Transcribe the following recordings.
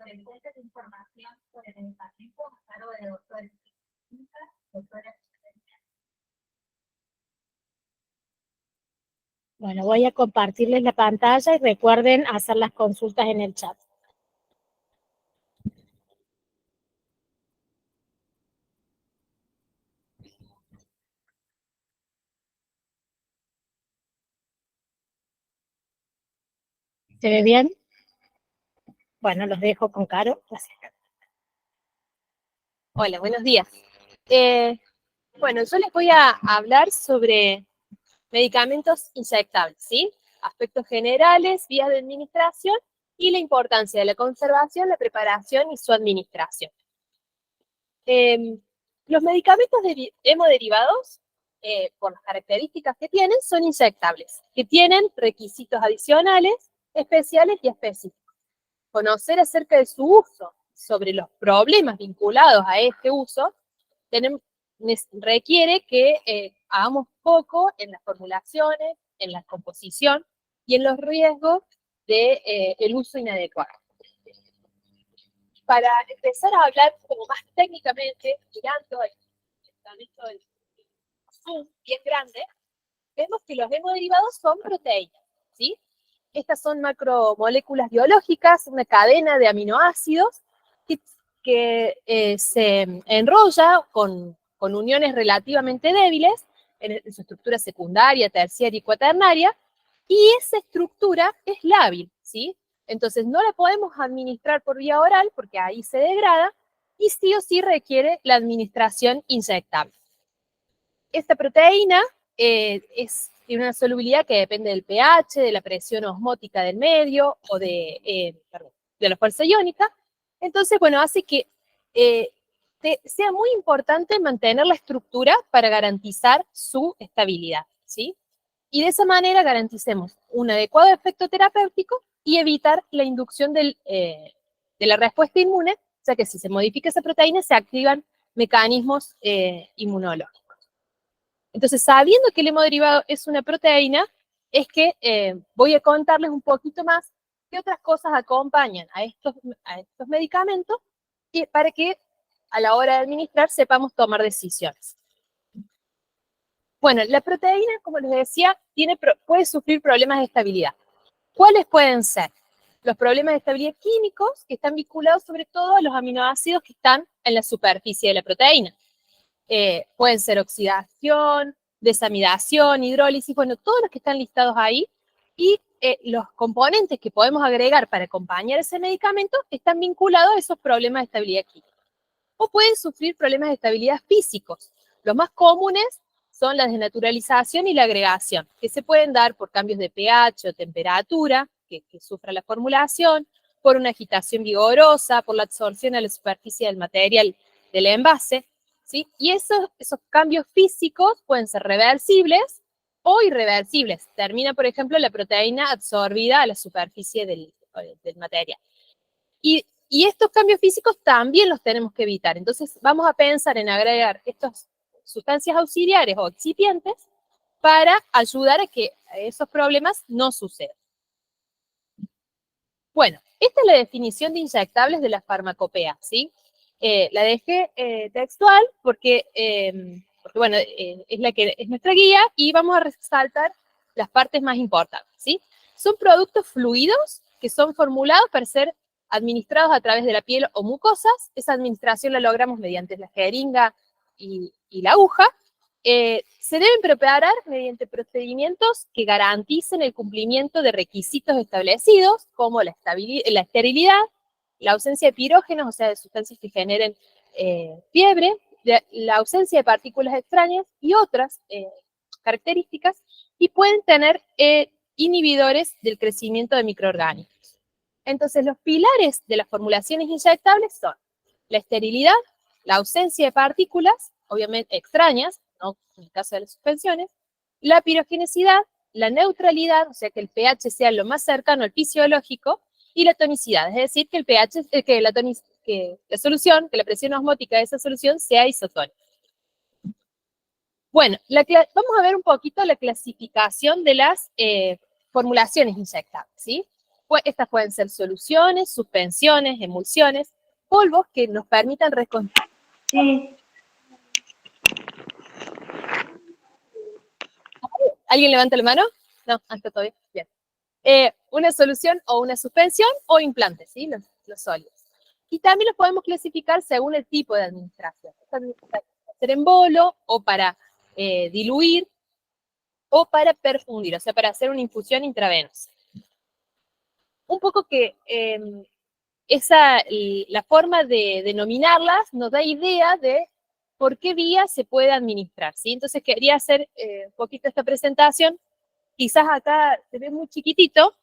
sobre fuentes de información sobre el medicamento a cargo de doctores doctores. Bueno, voy a compartirles la pantalla y recuerden hacer las consultas en el chat. ¿Se ve bien? Bueno, los dejo con Caro. Gracias. Hola, buenos días. Bueno, yo les voy a hablar sobre medicamentos inyectables, ¿sí? Aspectos generales, vías de administración y la importancia de la conservación, la preparación y su administración. Los medicamentos hemoderivados, por las características que tienen, son inyectables, que tienen requisitos adicionales, especiales y específicos. Conocer acerca de su uso, sobre los problemas vinculados a este uso, requiere que hagamos poco en las formulaciones, en la composición y en los riesgos del uso inadecuado. Para empezar a hablar como más técnicamente, mirando el zoom bien grande, vemos que los hemoderivados son proteínas, ¿sí? Estas son macromoléculas biológicas, una cadena de aminoácidos que se enrolla con uniones relativamente débiles en su estructura secundaria, terciaria y cuaternaria, y esa estructura es lábil, ¿sí? Entonces no la podemos administrar por vía oral porque ahí se degrada y sí o sí requiere la administración inyectable. Esta proteína tiene una solubilidad que depende del pH, de la presión osmótica del medio o de la fuerza iónica. Entonces, bueno, hace que sea muy importante mantener la estructura para garantizar su estabilidad, ¿sí? Y de esa manera garanticemos un adecuado efecto terapéutico y evitar la inducción de la respuesta inmune, ya que si se modifica esa proteína se activan mecanismos inmunológicos. Entonces, sabiendo que el hemodderivado es una proteína, es que voy a contarles un poquito más qué otras cosas acompañan a estos medicamentos para que a la hora de administrar sepamos tomar decisiones. Bueno, la proteína, como les decía, puede sufrir problemas de estabilidad. ¿Cuáles pueden ser? Los problemas de estabilidad químicos que están vinculados sobre todo a los aminoácidos que están en la superficie de la proteína. Pueden ser oxidación, desamidación, hidrólisis, bueno, todos los que están listados ahí, y los componentes que podemos agregar para acompañar ese medicamento están vinculados a esos problemas de estabilidad química. O pueden sufrir problemas de estabilidad físicos. Los más comunes son la desnaturalización y la agregación, que se pueden dar por cambios de pH o temperatura que sufra la formulación, por una agitación vigorosa, por la absorción a la superficie del material del envase, ¿sí? Y esos cambios físicos pueden ser reversibles o irreversibles. Termina, por ejemplo, la proteína absorbida a la superficie del material. Y estos cambios físicos también los tenemos que evitar. Entonces, vamos a pensar en agregar estas sustancias auxiliares o excipientes para ayudar a que esos problemas no sucedan. Bueno, esta es la definición de inyectables de la farmacopea, ¿sí? La dejé textual porque bueno, es nuestra guía y vamos a resaltar las partes más importantes, ¿sí? Son productos fluidos que son formulados para ser administrados a través de la piel o mucosas. Esa administración la logramos mediante la jeringa y la aguja. Se deben preparar mediante procedimientos que garanticen el cumplimiento de requisitos establecidos, como la esterilidad, la ausencia de pirógenos, o sea, de sustancias que generen fiebre, la ausencia de partículas extrañas y otras características, y pueden tener inhibidores del crecimiento de microorganismos. Entonces, los pilares de las formulaciones inyectables son la esterilidad, la ausencia de partículas, obviamente extrañas, ¿no? En el caso de las suspensiones, la pirogenicidad, la neutralidad, o sea que el pH sea lo más cercano al fisiológico, y la tonicidad, es decir, que el pH, que la solución, que la presión osmótica de esa solución sea isotónica. Bueno, vamos a ver un poquito la clasificación de las formulaciones inyectables, ¿sí? Estas pueden ser soluciones, suspensiones, emulsiones, polvos que nos permitan reconstruir. Sí. ¿Alguien levanta la mano? No, hasta todavía. Bien. Una solución o una suspensión o implantes, ¿sí? Los sólidos. Y también los podemos clasificar según el tipo de administración. Puede ser en bolo o para diluir o para perfundir, o sea, para hacer una infusión intravenosa. Un poco que la forma de denominarlas nos da idea de por qué vía se puede administrar, ¿sí? Entonces quería hacer un poquito esta presentación. Quizás acá se ve muy chiquitito,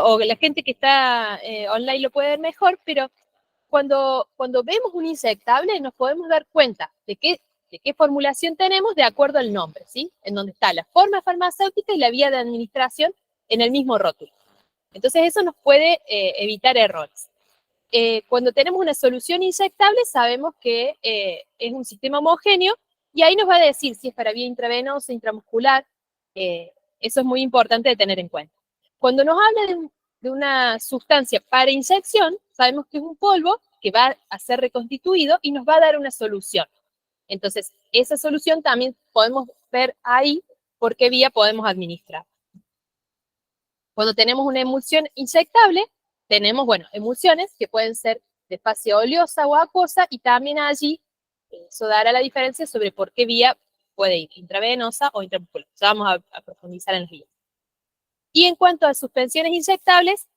o la gente que está online lo puede ver mejor, pero cuando vemos un inyectable nos podemos dar cuenta de qué formulación tenemos de acuerdo al nombre, ¿sí? En donde está la forma farmacéutica y la vía de administración en el mismo rótulo. Entonces eso nos puede evitar errores. Cuando tenemos una solución inyectable sabemos que es un sistema homogéneo y ahí nos va a decir si es para vía intravenosa, intramuscular. Eso es muy importante de tener en cuenta. Cuando nos habla de una sustancia para inyección, sabemos que es un polvo que va a ser reconstituido y nos va a dar una solución. Entonces, esa solución también podemos ver ahí por qué vía podemos administrar. Cuando tenemos una emulsión inyectable, tenemos, bueno, emulsiones que pueden ser de fase oleosa o acuosa y también allí eso dará la diferencia sobre por qué vía puede ir, intravenosa o intramuscular. Ya vamos a profundizar en las vías. Y en cuanto a suspensiones inyectables,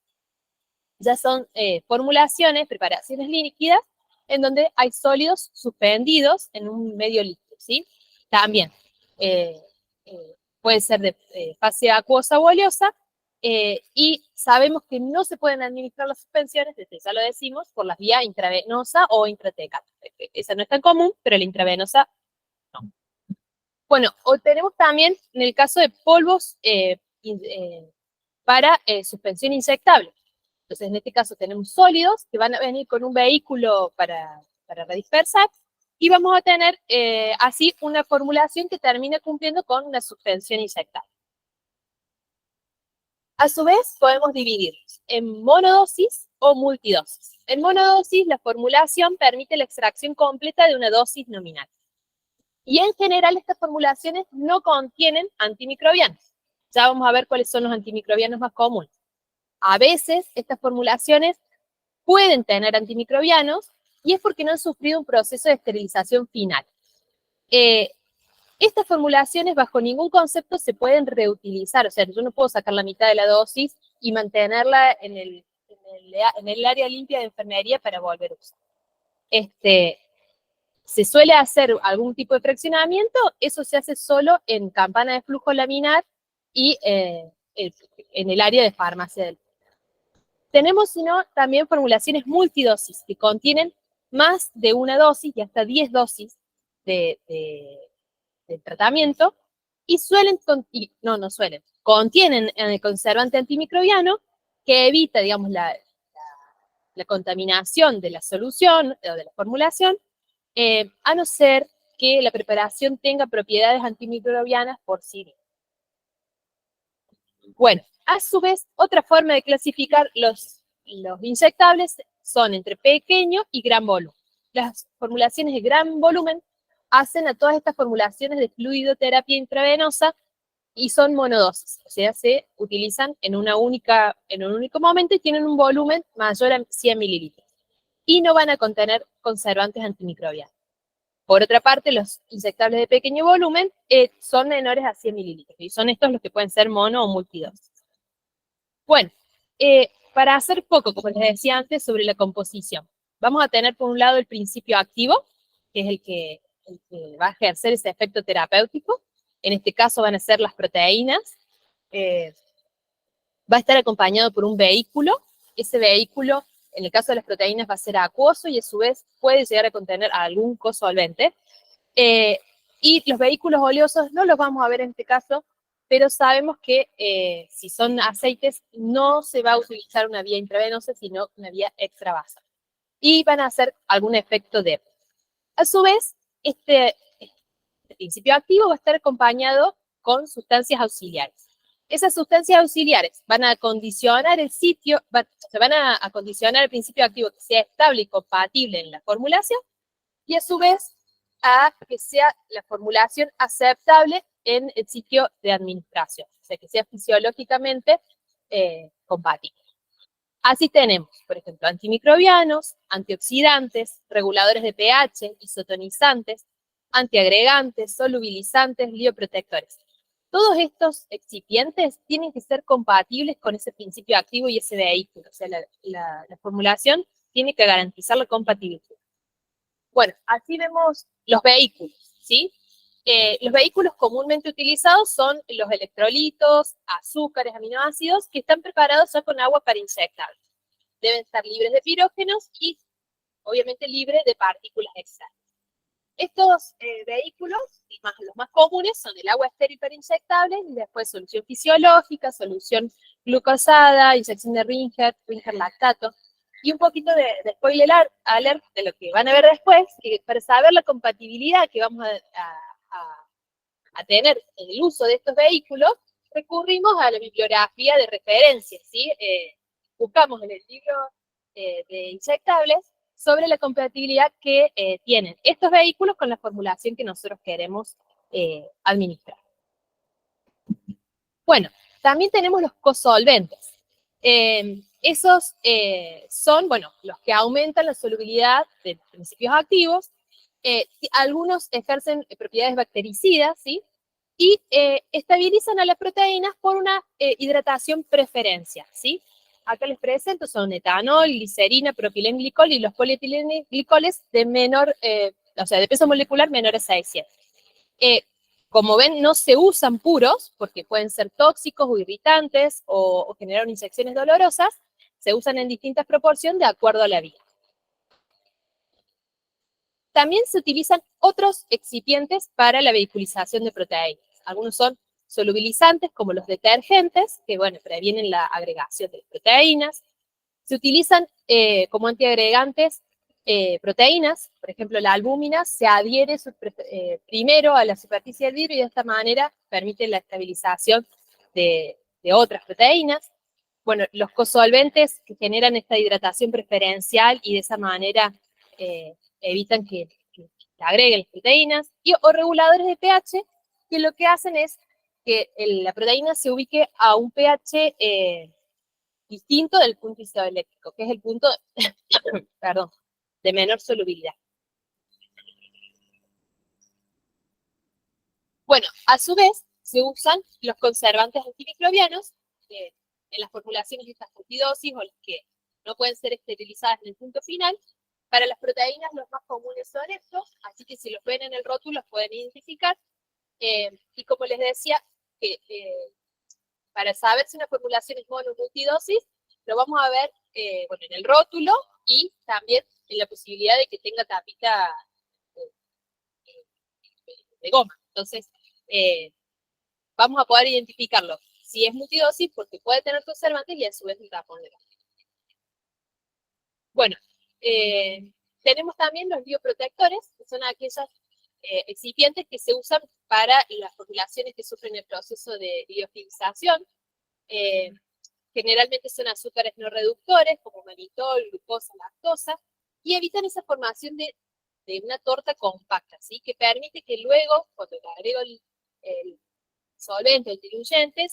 ya son formulaciones, preparaciones líquidas, en donde hay sólidos suspendidos en un medio líquido, ¿sí? También puede ser de fase acuosa o oleosa, y sabemos que no se pueden administrar las suspensiones, desde ya lo decimos, por las vías intravenosa o intratecal. Esa no es tan común, pero la intravenosa no. Bueno, o tenemos también, en el caso de polvos para suspensión inyectable. Entonces, en este caso tenemos sólidos que van a venir con un vehículo para redispersar y vamos a tener así una formulación que termina cumpliendo con una suspensión inyectable. A su vez, podemos dividirlos en monodosis o multidosis. En monodosis, la formulación permite la extracción completa de una dosis nominal. Y en general, estas formulaciones no contienen antimicrobianos. Ya vamos a ver cuáles son los antimicrobianos más comunes. A veces, estas formulaciones pueden tener antimicrobianos y es porque no han sufrido un proceso de esterilización final. Estas formulaciones bajo ningún concepto se pueden reutilizar, o sea, yo no puedo sacar la mitad de la dosis y mantenerla en el área limpia de enfermería para volver a usar. Se suele hacer algún tipo de fraccionamiento, eso se hace solo en campana de flujo laminar y en el área de farmacia del. Tenemos, sino, también formulaciones multidosis que contienen más de una dosis y hasta 10 dosis de tratamiento y contienen el conservante antimicrobiano que evita, digamos, la contaminación de la solución o de la formulación, a no ser que la preparación tenga propiedades antimicrobianas por sí misma. Bueno, a su vez, otra forma de clasificar los inyectables son entre pequeño y gran volumen. Las formulaciones de gran volumen hacen a todas estas formulaciones de fluidoterapia intravenosa y son monodosis, o sea, se utilizan en un único momento y tienen un volumen mayor a 100 mililitros. Y no van a contener conservantes antimicrobianos. Por otra parte, los inyectables de pequeño volumen son menores a 100 mililitros, y son estos los que pueden ser mono o multidosis. Bueno, para hacer poco, como les decía antes, sobre la composición, vamos a tener por un lado el principio activo, que es el que va a ejercer ese efecto terapéutico. En este caso van a ser las proteínas. Va a estar acompañado por un vehículo. Ese vehículo, en el caso de las proteínas, va a ser acuoso y a su vez puede llegar a contener algún cosolvente. Y los vehículos oleosos no los vamos a ver en este caso, pero sabemos que si son aceites no se va a utilizar una vía intravenosa, sino una vía extravasal. Y van a hacer algún efecto de. A su vez, este principio activo va a estar acompañado con sustancias auxiliares. Esas sustancias auxiliares van a condicionar el sitio, se van a condicionar el principio activo que sea estable y compatible en la formulación, y a su vez a que sea la formulación aceptable en el sitio de administración, o sea, que sea fisiológicamente compatible. Así tenemos, por ejemplo, antimicrobianos, antioxidantes, reguladores de pH, isotonizantes, antiagregantes, solubilizantes, lioprotectores. Todos estos excipientes tienen que ser compatibles con ese principio activo y ese vehículo. O sea, la formulación tiene que garantizar la compatibilidad. Bueno, aquí vemos los vehículos, ¿sí? Los vehículos comúnmente utilizados son los electrolitos, azúcares, aminoácidos, que están preparados ya con agua para inyectar. Deben estar libres de pirógenos y, obviamente, libres de partículas externas. Estos vehículos, los más comunes, son el agua estéril para inyectable, y después solución fisiológica, solución glucosada, inyección de Ringer lactato, y un poquito de spoiler alert de lo que van a ver después, que para saber la compatibilidad que vamos a tener en el uso de estos vehículos, recurrimos a la bibliografía de referencia, ¿sí? Buscamos en el libro de inyectables sobre la compatibilidad que tienen estos vehículos con la formulación que nosotros queremos administrar. Bueno, también tenemos los cosolventes. Esos son, bueno, los que aumentan la solubilidad de los principios activos. Algunos ejercen propiedades bactericidas, ¿sí? Y estabilizan a las proteínas por una hidratación preferencial, ¿sí? Acá les presento, son etanol, glicerina, propilenglicol y los polietilengliccoles de menor, o sea, de peso molecular menor a 600. Como ven, no se usan puros, porque pueden ser tóxicos o irritantes o generar inyecciones dolorosas. Se usan en distintas proporciones de acuerdo a la vía. También se utilizan otros excipientes para la vehiculización de proteínas. Algunos son solubilizantes, como los detergentes, que, bueno, previenen la agregación de las proteínas. Se utilizan como antiagregantes proteínas, por ejemplo, la albúmina se adhiere primero a la superficie del vidrio y de esta manera permite la estabilización de otras proteínas. Bueno, los cosolventes que generan esta hidratación preferencial y de esa manera evitan que agreguen las proteínas, o reguladores de pH, que lo que hacen es que la proteína se ubique a un pH distinto del punto isoeléctrico, que es el punto perdón, de menor solubilidad. Bueno, a su vez, se usan los conservantes antimicrobianos en las formulaciones de estas multidosis o las que no pueden ser esterilizadas en el punto final. Para las proteínas los más comunes son estos, así que si los ven en el rótulo los pueden identificar. Y como les decía, para saber si una formulación es mono o multidosis, lo vamos a ver bueno, en el rótulo y también en la posibilidad de que tenga tapita de goma. Entonces, vamos a poder identificarlo si es multidosis porque puede tener conservantes y a su vez un tapón de goma. Bueno, tenemos también los bioprotectores, que son aquellos excipientes que se usan para las formulaciones que sufren el proceso de liofilización. Generalmente son azúcares no reductores, como mannitol, glucosa, lactosa, y evitan esa formación de una torta compacta, ¿sí? Que permite que luego, cuando le agrego el solvente, el diluyente,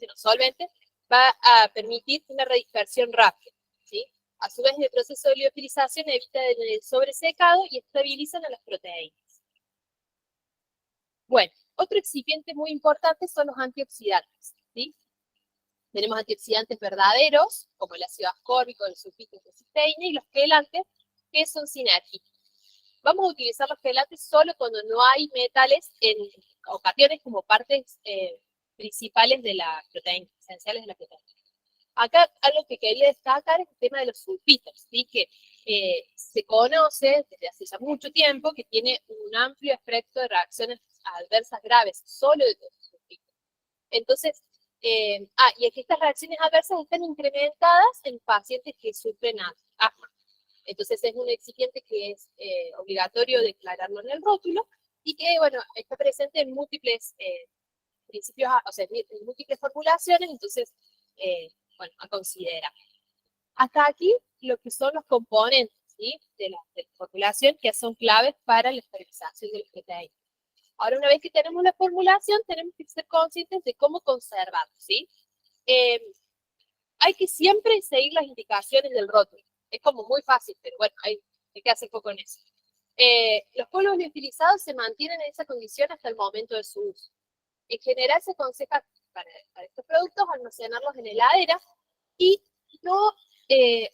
no solvente, va a permitir una redispersión rápida, ¿sí? A su vez, el proceso de liofilización evita el sobresecado y estabilizan a las proteínas. Bueno, otro excipiente muy importante son los antioxidantes, ¿sí? Tenemos antioxidantes verdaderos, como el ácido ascórbico, el sulfito de cisteína, y los quelantes, que son sinérgicos. Vamos a utilizar los quelantes solo cuando no hay metales o cationes como partes principales de la proteína, esenciales de la proteína. Acá algo que quería destacar es el tema de los sulfitos, ¿sí? Que se conoce desde hace ya mucho tiempo que tiene un amplio espectro de reacciones adversas graves solo de los sulfitos. Entonces, y aquí estas reacciones adversas están incrementadas en pacientes que sufren asma. Entonces es un excipiente que es obligatorio declararlo en el rótulo y que, bueno, está presente en múltiples principios, o sea, múltiples formulaciones, entonces, bueno, a considerar. Hasta aquí lo que son los componentes, ¿sí? de la formulación que son claves para la estabilización de los proteínas. Ahora, una vez que tenemos la formulación, tenemos que ser conscientes de cómo conservar, ¿sí? Hay que siempre seguir las indicaciones del rótulo. Es como muy fácil, pero bueno, hay que hacer poco en eso. Los polvos liofilizados se mantienen en esa condición hasta el momento de su uso. En general se aconseja para estos productos almacenarlos en heladera y no, o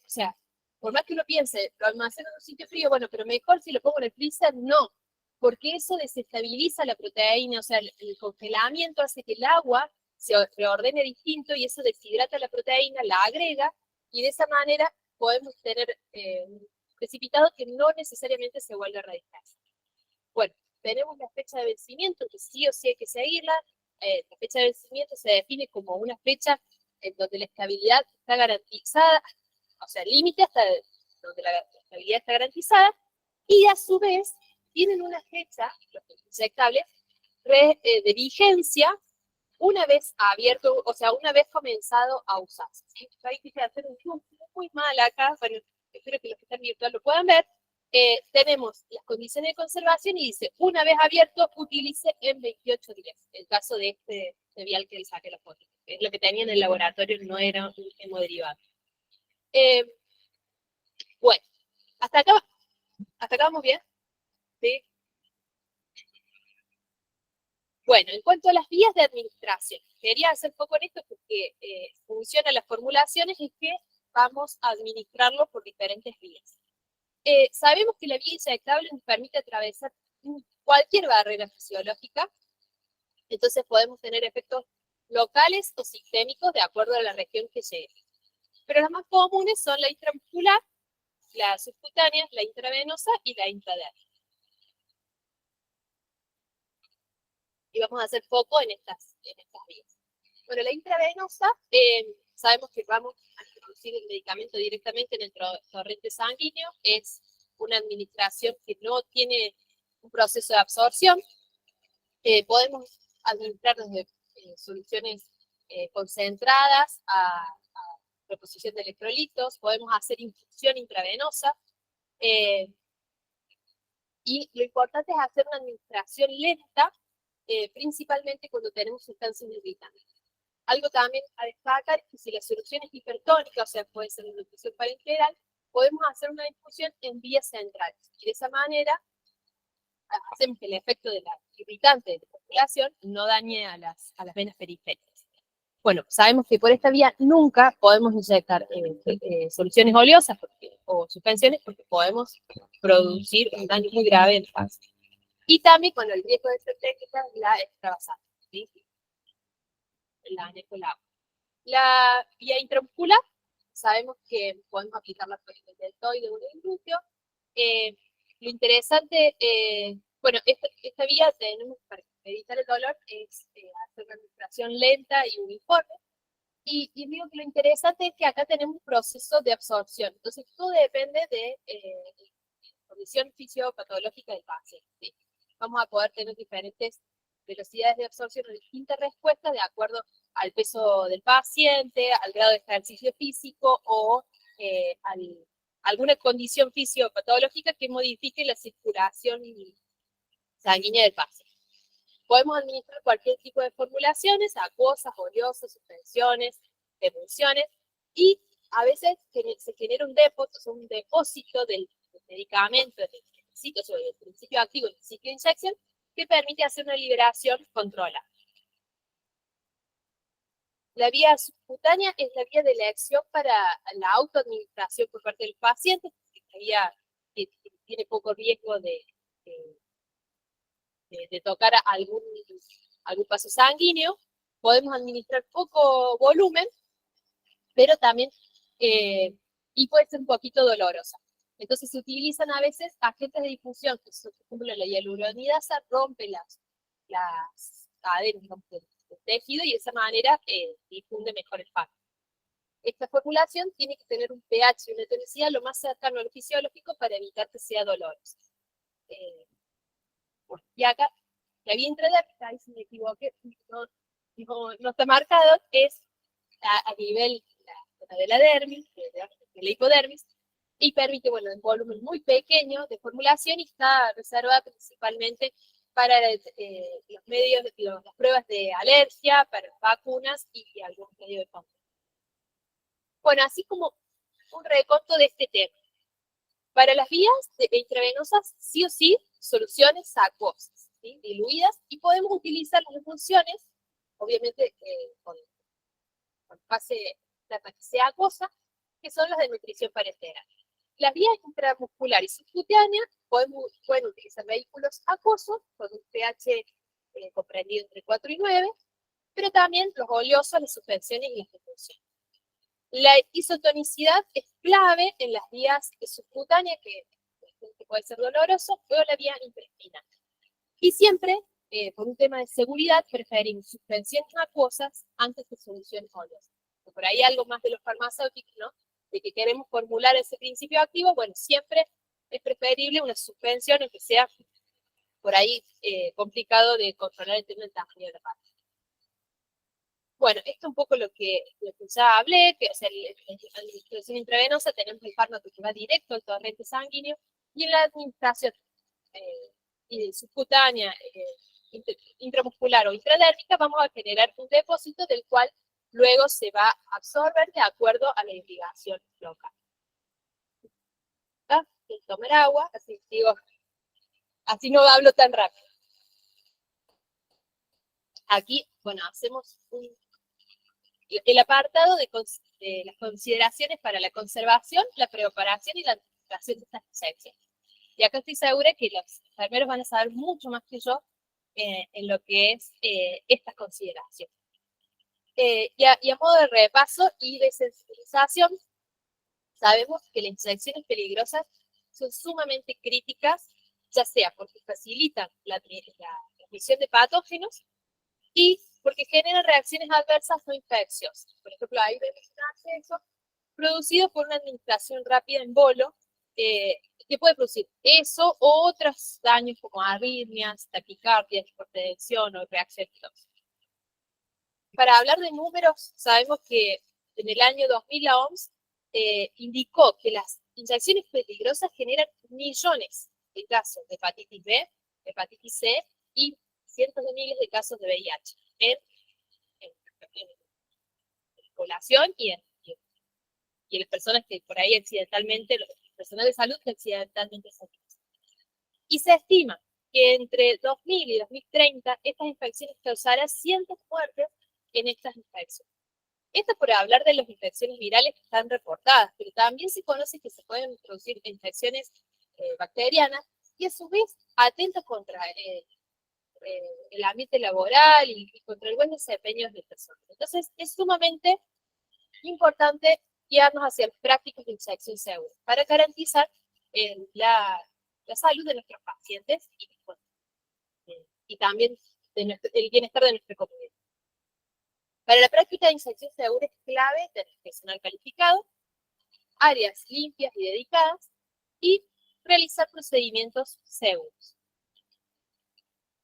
sea, por más que uno piense, lo almaceno en un sitio frío, bueno, pero mejor si lo pongo en el freezer, no, porque eso desestabiliza la proteína, o sea, el congelamiento hace que el agua se reordene distinto y eso deshidrata la proteína, la agrega, y de esa manera podemos tener un precipitado que no necesariamente se vuelve a radical. Bueno, tenemos la fecha de vencimiento, que sí o sí hay que seguirla. La fecha de vencimiento se define como una fecha en donde la estabilidad está garantizada, o sea, límite hasta donde la estabilidad está garantizada, y a su vez tienen una fecha, los inyectables, de vigencia una vez abierto, o sea, una vez comenzado a usarse. ¿Sí? Hay que hacer un zoom muy mal acá, bueno, espero que los que están virtual lo puedan ver. Tenemos las condiciones de conservación y dice, una vez abierto, utilice en 28 días. El caso de este vial que le saqué la foto. Lo que tenía en el laboratorio no era un hemoderivado. Bueno, hasta acá vamos bien. ¿Sí? Bueno, en cuanto a las vías de administración, quería hacer foco en esto porque funcionan las formulaciones y que vamos a administrarlo por diferentes vías. Sabemos que la vía inyectable nos permite atravesar cualquier barrera fisiológica, entonces podemos tener efectos locales o sistémicos de acuerdo a la región que llegue. Pero las más comunes son la intramuscular, la subcutánea, la intravenosa y la intradermal. Y vamos a hacer foco en estas vías. Bueno, la intravenosa, sabemos que vamos a introducir el medicamento directamente en el torrente sanguíneo, es una administración que no tiene un proceso de absorción. Podemos administrar desde soluciones concentradas a reposición de electrolitos, podemos hacer infusión intravenosa, y lo importante es hacer una administración lenta, principalmente cuando tenemos sustancias irritantes. Algo también a destacar es que si la solución es hipertónica, o sea, puede ser una infusión parenteral, podemos hacer una infusión en vías centrales. Y de esa manera hacemos que el efecto de la irritante de la circulación no dañe a las venas periféricas. Bueno, sabemos que por esta vía nunca podemos inyectar soluciones oleosas o suspensiones porque podemos producir un daño muy grave en el paciente. Y también con el riesgo de ser técnica, la extravasante, ¿sí? La anecolagua. La vía intramuscular, sabemos que podemos aplicarla por el deltoide o el glúteo. Lo interesante, bueno, esta vía tenemos para evitar el dolor es hacer una administración lenta y uniforme. Y digo que lo interesante es que acá tenemos un proceso de absorción. Entonces, todo depende de la condición fisiopatológica del paciente. ¿Sí? Vamos a poder tener diferentes velocidades de absorción o distintas respuestas de acuerdo al peso del paciente, al grado de ejercicio físico o alguna condición fisiopatológica que modifique la circulación sanguínea del paciente. Podemos administrar cualquier tipo de formulaciones, acuosas, oleosas, suspensiones, emulsiones, y a veces se genera un depósito del medicamento, del principio activo del ciclo de inyección, que permite hacer una liberación controlada. La vía subcutánea es la vía de elección para la autoadministración por parte del paciente, es la vía que tiene poco riesgo de tocar algún paso sanguíneo. Podemos administrar poco volumen, pero también, y puede ser un poquito dolorosa. Entonces se utilizan a veces agentes de difusión, que son, por ejemplo, la hialuronidasa rompe las cadenas, rompe el tejido y de esa manera difunde mejor el fármaco. Esta formulación tiene que tener un pH y una tonicidad lo más cercano al fisiológico para evitar que sea dolorosa. Y acá, la vía intradermal, ahí si me equivoqué, no no está marcado es a nivel de la dermis, de la hipodermis, y permite, bueno, un volumen muy pequeño de formulación y está reservada principalmente para los medios, las pruebas de alergia, para las vacunas y algunos medios de control. Bueno, así como un recorto de este tema. Para las vías intravenosas, sí o sí, soluciones acuosas, ¿sí? Diluidas, y podemos utilizar las emulsiones, obviamente con fase que sea acuosa, que son las de nutrición parenteral. Las vías intramuscular y subcutáneas pueden utilizar vehículos acuosos con un pH comprendido entre 4 y 9, pero también los oleosos, las suspensiones y las emulsiones. La isotonicidad es clave en las vías subcutáneas, que puede ser doloroso, o la vía intestinal. Y siempre, por un tema de seguridad, preferimos suspensiones acuosas antes que soluciones oleosas. Por ahí algo más de los farmacéuticos, ¿no? De que queremos formular ese principio activo, bueno, siempre es preferible una suspensión, aunque sea por ahí complicado de controlar el tema del tamaño de la pasta. Bueno, esto es un poco lo que ya hablé, que es la administración intravenosa, tenemos el fármaco que va directo al torrente sanguíneo, y en la administración subcutánea, intramuscular o intradérmica, vamos a generar un depósito del cual luego se va a absorber de acuerdo a la irrigación local. ¿Ah? Tomar agua, así no hablo tan rápido. Aquí, bueno, hacemos el apartado de las consideraciones para la conservación, la preoperación y la administración de estas inyecciones. Y acá estoy segura que los enfermeros van a saber mucho más que yo en lo que es estas consideraciones. Y a modo de repaso y de sensibilización, sabemos que las inyecciones peligrosas son sumamente críticas, ya sea porque facilitan la transmisión de patógenos y porque generan reacciones adversas o infecciosas. Por ejemplo, hay un acceso producido por una administración rápida en bolo, que puede producir eso o otros daños como arritmias, taquicardia, hipertensión o reacciones tóxicas. Para hablar de números, sabemos que en el año 2000 la OMS indicó que las inyecciones peligrosas generan millones de casos de hepatitis B, hepatitis C y cientos de miles de casos de VIH en población y en las personas que por ahí accidentalmente, los personal de salud que accidentalmente se infectan. Y se estima que entre 2000 y 2030 estas infecciones causarán cientos de muertes en estas infecciones. Esto por hablar de las infecciones virales que están reportadas, pero también se conoce que se pueden producir infecciones bacterianas y a su vez atentan contra el ambiente laboral y contra el buen desempeño de personas. Entonces es sumamente importante guiarnos hacia las prácticas de infección segura para garantizar la salud de nuestros pacientes y también el bienestar de nuestra comunidad. Para la práctica de infección segura es clave tener personal calificado, áreas limpias y dedicadas y realizar procedimientos seguros.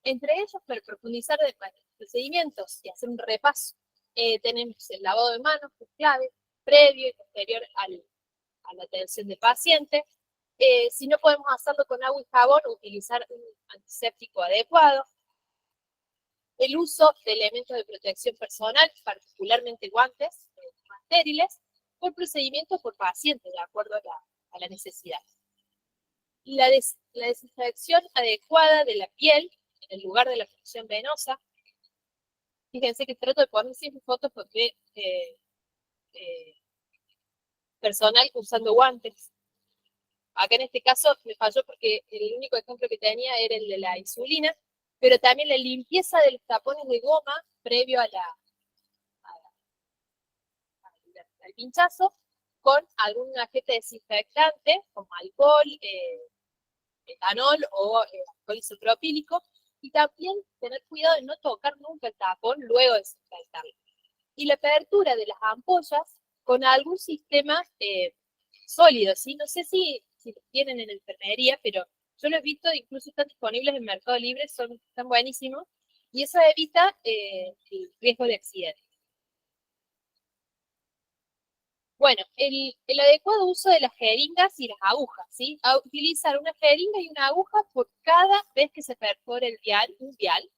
Entre ellos, para profundizar de procedimientos y hacer un repaso, tenemos el lavado de manos, que es clave, previo y posterior a la atención del paciente. Si no podemos hacerlo con agua y jabón, utilizar un antiséptico adecuado. El uso de elementos de protección personal, particularmente guantes estériles, por procedimiento por paciente, de acuerdo a la necesidad. La desinfección adecuada de la piel en el lugar de la punción venosa. Fíjense que trato de poner siempre fotos porque personal usando guantes. Acá en este caso me falló porque el único ejemplo que tenía era el de la insulina, pero también la limpieza de los tapones de goma previo al pinchazo con algún agente desinfectante como alcohol, etanol o alcohol isopropílico, y también tener cuidado de no tocar nunca el tapón luego de desinfectarlo. Y la apertura de las ampollas con algún sistema sólido, ¿sí? No sé si lo tienen en enfermería, pero yo lo he visto, incluso están disponibles en Mercado Libre, están buenísimos. y eso evita el riesgo de accidente. Bueno, el adecuado uso de las jeringas y las agujas, ¿sí? A utilizar una jeringa y una aguja por cada vez que se perfore un vial,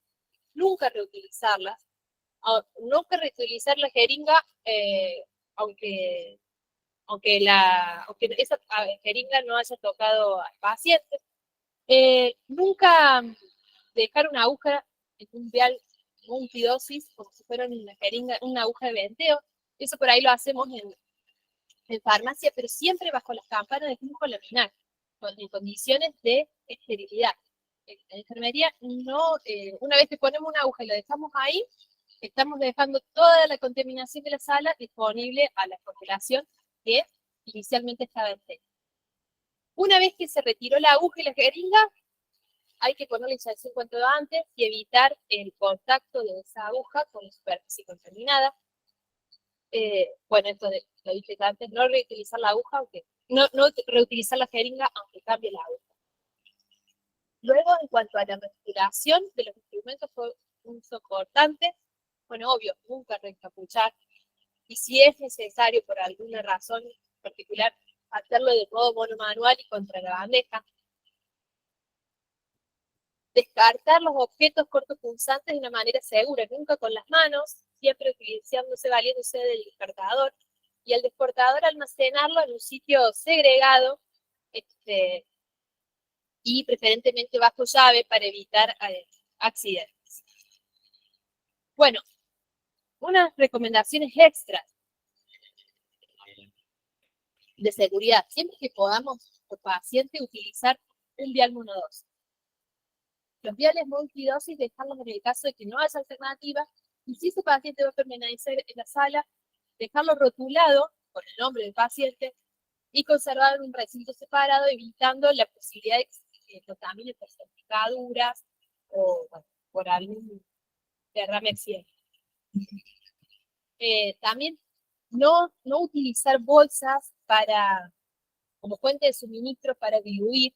nunca reutilizarlas. Nunca reutilizar la jeringa, aunque, aunque esa jeringa no haya tocado al paciente. Nunca dejar una aguja en un vial multidosis como si fuera una jeringa, una aguja de venteo. Eso por ahí lo hacemos en farmacia, pero siempre bajo las campanas de flujo laminar, en condiciones de esterilidad. En la enfermería, no, una vez que ponemos una aguja y la dejamos ahí, estamos dejando toda la contaminación de la sala disponible a la congelación que inicialmente estaba en tela. Una vez que se retiró la aguja y la jeringa, hay que ponerle inyección cuanto antes y evitar el contacto de esa aguja con la superficie contaminada. Bueno, esto lo dije antes, no reutilizar la aguja, aunque no reutilizar la jeringa, aunque cambie la aguja. Luego, en cuanto a la respiración de los instrumentos, fue un uso cortante. Bueno, obvio, nunca reencapuchar. Y si es necesario, por alguna razón particular, hacerlo de modo monomanual y contra la bandeja. Descartar los objetos cortopunzantes de una manera segura, nunca con las manos, siempre valiéndose del descartador, y el descartador almacenarlo en un sitio segregado, y preferentemente bajo llave para evitar accidentes. Bueno, unas recomendaciones extras de seguridad. Siempre que podamos, por paciente, utilizar un vial monodosis. Los viales multidosis, dejarlos en el caso de que no haya alternativa, y si ese paciente va a permanecer en la sala, dejarlo rotulado con el nombre del paciente y conservado en un recinto separado, evitando la posibilidad de que contamine por salpicaduras o bueno, por algún derrame accidental. También no utilizar bolsas como fuente de suministro para diluir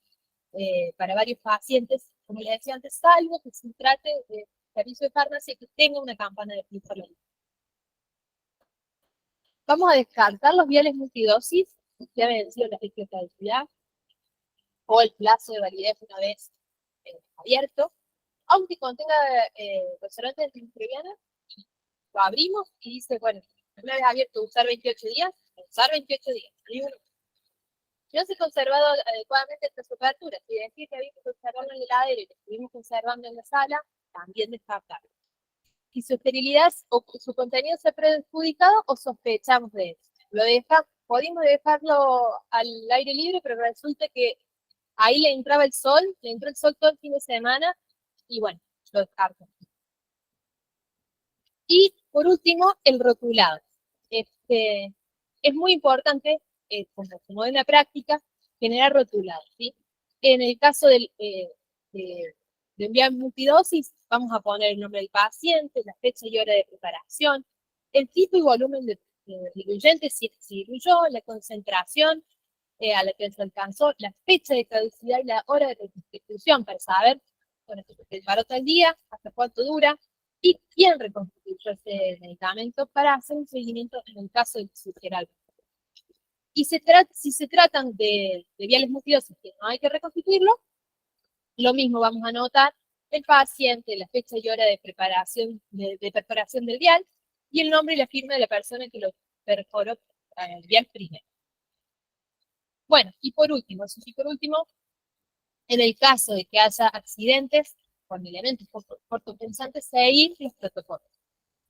para varios pacientes, como les decía antes, salvo que se trate de servicio de farmacia que tenga una campana de flujo. Vamos a descartar los viales multidosis que han vencido la fecha de caducidad o el plazo de validez una vez abierto, aunque contenga conservantes antimicrobianos, lo abrimos y dice, bueno, una vez abierto, usar 28 días, usar 28 días. Si no se ha conservado adecuadamente esta apertura, si decir que había que conservarlo en el heladero y lo estuvimos conservando en la sala, también descartarlo. Si su esterilidad o su contenido se ha perjudicado o sospechamos de eso. Podemos dejarlo al aire libre, pero resulta que ahí le entró el sol todo el fin de semana y bueno, lo descarto. Y por último, el rotulado. Es muy importante, como en la práctica, generar rotulados, ¿sí? En el caso de enviar multidosis, vamos a poner el nombre del paciente, la fecha y hora de preparación, el tipo y volumen de diluyente, si diluyó, la concentración a la que se alcanzó, la fecha de caducidad y la hora de reconstitución para saber, bueno, se preparó tal día, hasta cuánto dura, y quién reconstituyó ese medicamento para hacer un seguimiento en el caso de que surgiera algo. Y si se tratan de viales multidosis que no hay que reconstituirlo, lo mismo vamos a anotar el paciente, la fecha y hora de preparación, de perforación del vial, y el nombre y la firma de la persona que lo perforó el vial primero. Bueno, y por último, en el caso de que haya accidentes con elementos cortopunzantes, seguir los protocolos.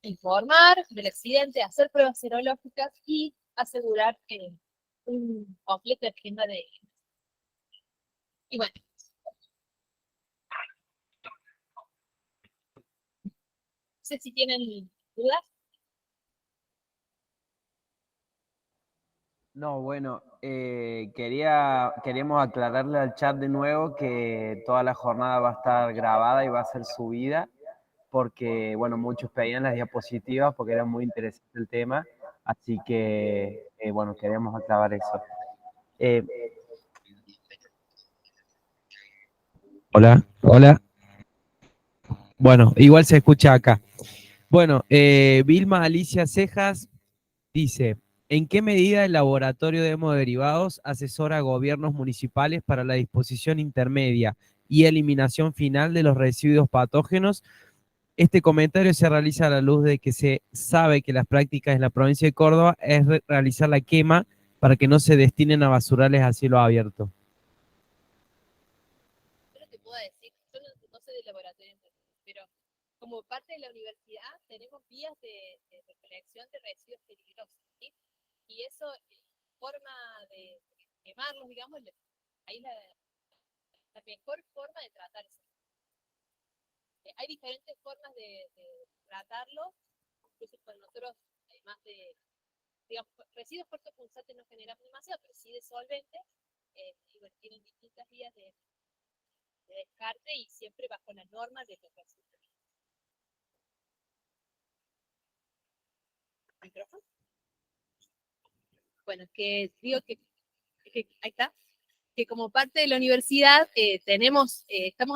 Informar del accidente, hacer pruebas serológicas y asegurar un completo esquema de... Y bueno. No sé si tienen dudas. No, bueno, queríamos aclararle al chat de nuevo que toda la jornada va a estar grabada y va a ser subida, porque, bueno, muchos pedían las diapositivas porque era muy interesante el tema, así que, bueno, queríamos aclarar eso. Hola, hola. Bueno, igual se escucha acá. Bueno, Vilma Alicia Cejas dice, ¿en qué medida el laboratorio de hemoderivados asesora a gobiernos municipales para la disposición intermedia y eliminación final de los residuos patógenos? Este comentario se realiza a la luz de que se sabe que las prácticas en la provincia de Córdoba es realizar la quema para que no se destinen a basurales a cielo abierto. Yo no te puedo decir, yo no sé de laboratorio, pero como parte de la universidad tenemos vías de recolección de residuos peligrosos, ¿sí? Y eso, forma de quemarlos, digamos, ahí la mejor forma de tratar eso. Hay diferentes formas de tratarlo, incluso con nosotros, además de, digamos, residuos cortopunzantes no generamos demasiado, pero sí de solvente, y bueno, tienen distintas vías de descarte y siempre bajo las normas de los residuos. ¿Micrófono? Bueno, que digo que ahí está, que como parte de la universidad estamos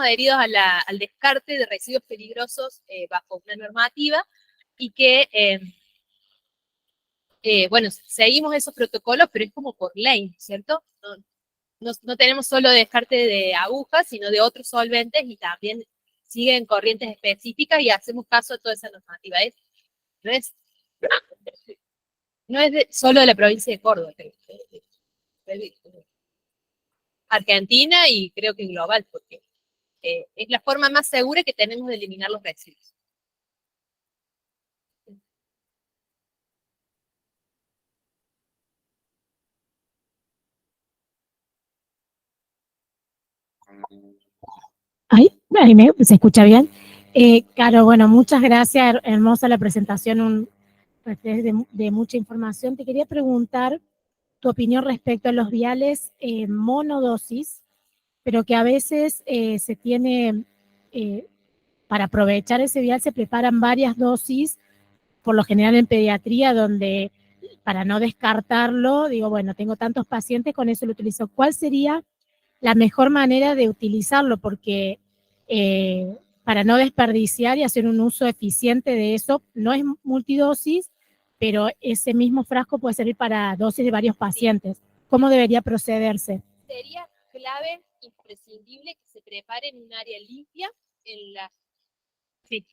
adheridos al descarte de residuos peligrosos bajo una normativa y que, bueno, seguimos esos protocolos, pero es como por ley, ¿cierto? No tenemos solo descarte de agujas, sino de otros solventes y también siguen corrientes específicas y hacemos caso a toda esa normativa. No es solo de la provincia de Córdoba, Argentina y creo que global, porque es la forma más segura que tenemos de eliminar los residuos. ¿Se escucha bien? Claro, bueno, muchas gracias, hermosa la presentación, de mucha información. Te quería preguntar tu opinión respecto a los viales monodosis, pero que a veces se tiene, para aprovechar ese vial se preparan varias dosis, por lo general en pediatría, donde para no descartarlo, digo, bueno, tengo tantos pacientes, con eso lo utilizo. ¿Cuál sería la mejor manera de utilizarlo? Porque para no desperdiciar y hacer un uso eficiente de eso, no es multidosis, pero ese mismo frasco puede servir para dosis de varios pacientes. ¿Cómo debería procederse? Sería clave, imprescindible, que se prepare en un área limpia, en la... Sí.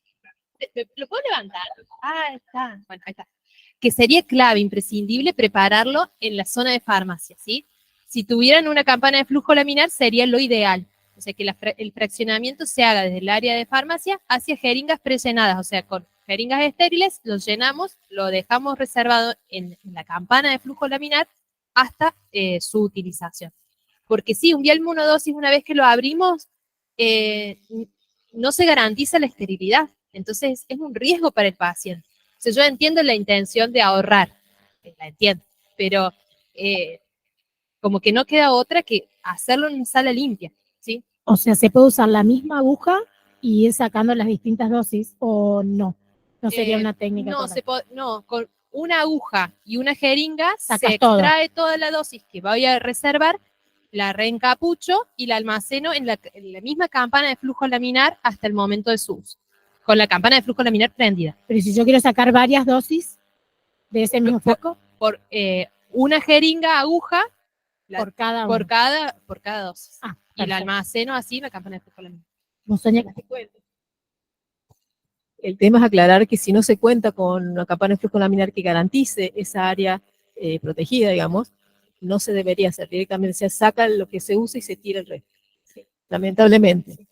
¿Lo puedo levantar? Ah, está. Bueno, ahí está. Que sería clave, imprescindible, prepararlo en la zona de farmacia, ¿sí? Si tuvieran una campana de flujo laminar, sería lo ideal. O sea, que el fraccionamiento se haga desde el área de farmacia hacia jeringas presenadas, o sea, con jeringas estériles, lo llenamos, lo dejamos reservado en la campana de flujo laminar hasta su utilización. Porque sí, un vial monodosis, una vez que lo abrimos, no se garantiza la esterilidad. Entonces, es un riesgo para el paciente. O sea, yo entiendo la intención de ahorrar, la entiendo, pero como que no queda otra que hacerlo en una sala limpia, ¿sí? O sea, ¿se puede usar la misma aguja y ir sacando las distintas dosis o no? No sería una técnica. No, con una aguja y una jeringa Sacas se extrae toda la dosis que voy a reservar, la reencapucho y la almaceno en la misma campana de flujo laminar hasta el momento de su uso, con la campana de flujo laminar prendida. Pero si yo quiero sacar varias dosis de ese mismo frasco, por una jeringa, aguja, por cada dosis. Ah, y la almaceno así en la campana de flujo laminar. El tema es aclarar que si no se cuenta con una campana de flujo laminar que garantice esa área protegida, digamos, no se debería hacer. Directamente se saca lo que se usa y se tira el resto. Sí. Lamentablemente.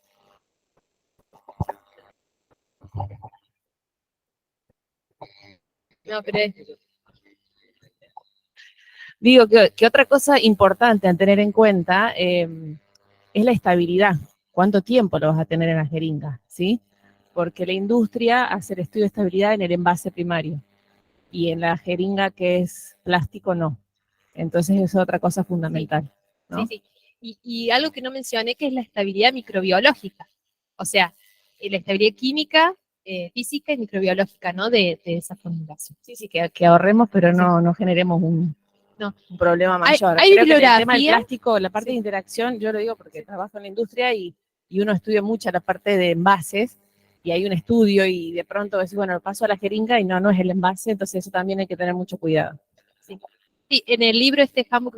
No, pero digo que otra cosa importante a tener en cuenta es la estabilidad. ¿Cuánto tiempo lo vas a tener en la jeringa? ¿Sí? Porque la industria hace el estudio de estabilidad en el envase primario y en la jeringa que es plástico no. Entonces es otra cosa fundamental, ¿no? Sí. Y algo que no mencioné, que es la estabilidad microbiológica. O sea, la estabilidad química, física y microbiológica, ¿no? De esa formulación. Sí, que ahorremos, pero no generemos un problema mayor. Hay Creo que bibliografía. el tema del plástico, la parte de interacción, yo lo digo porque trabajo en la industria y uno estudia mucho la parte de envases, y hay un estudio y de pronto decís, bueno, lo paso a la jeringa y no es el envase, entonces eso también hay que tener mucho cuidado. Sí. Sí, en el libro Handbook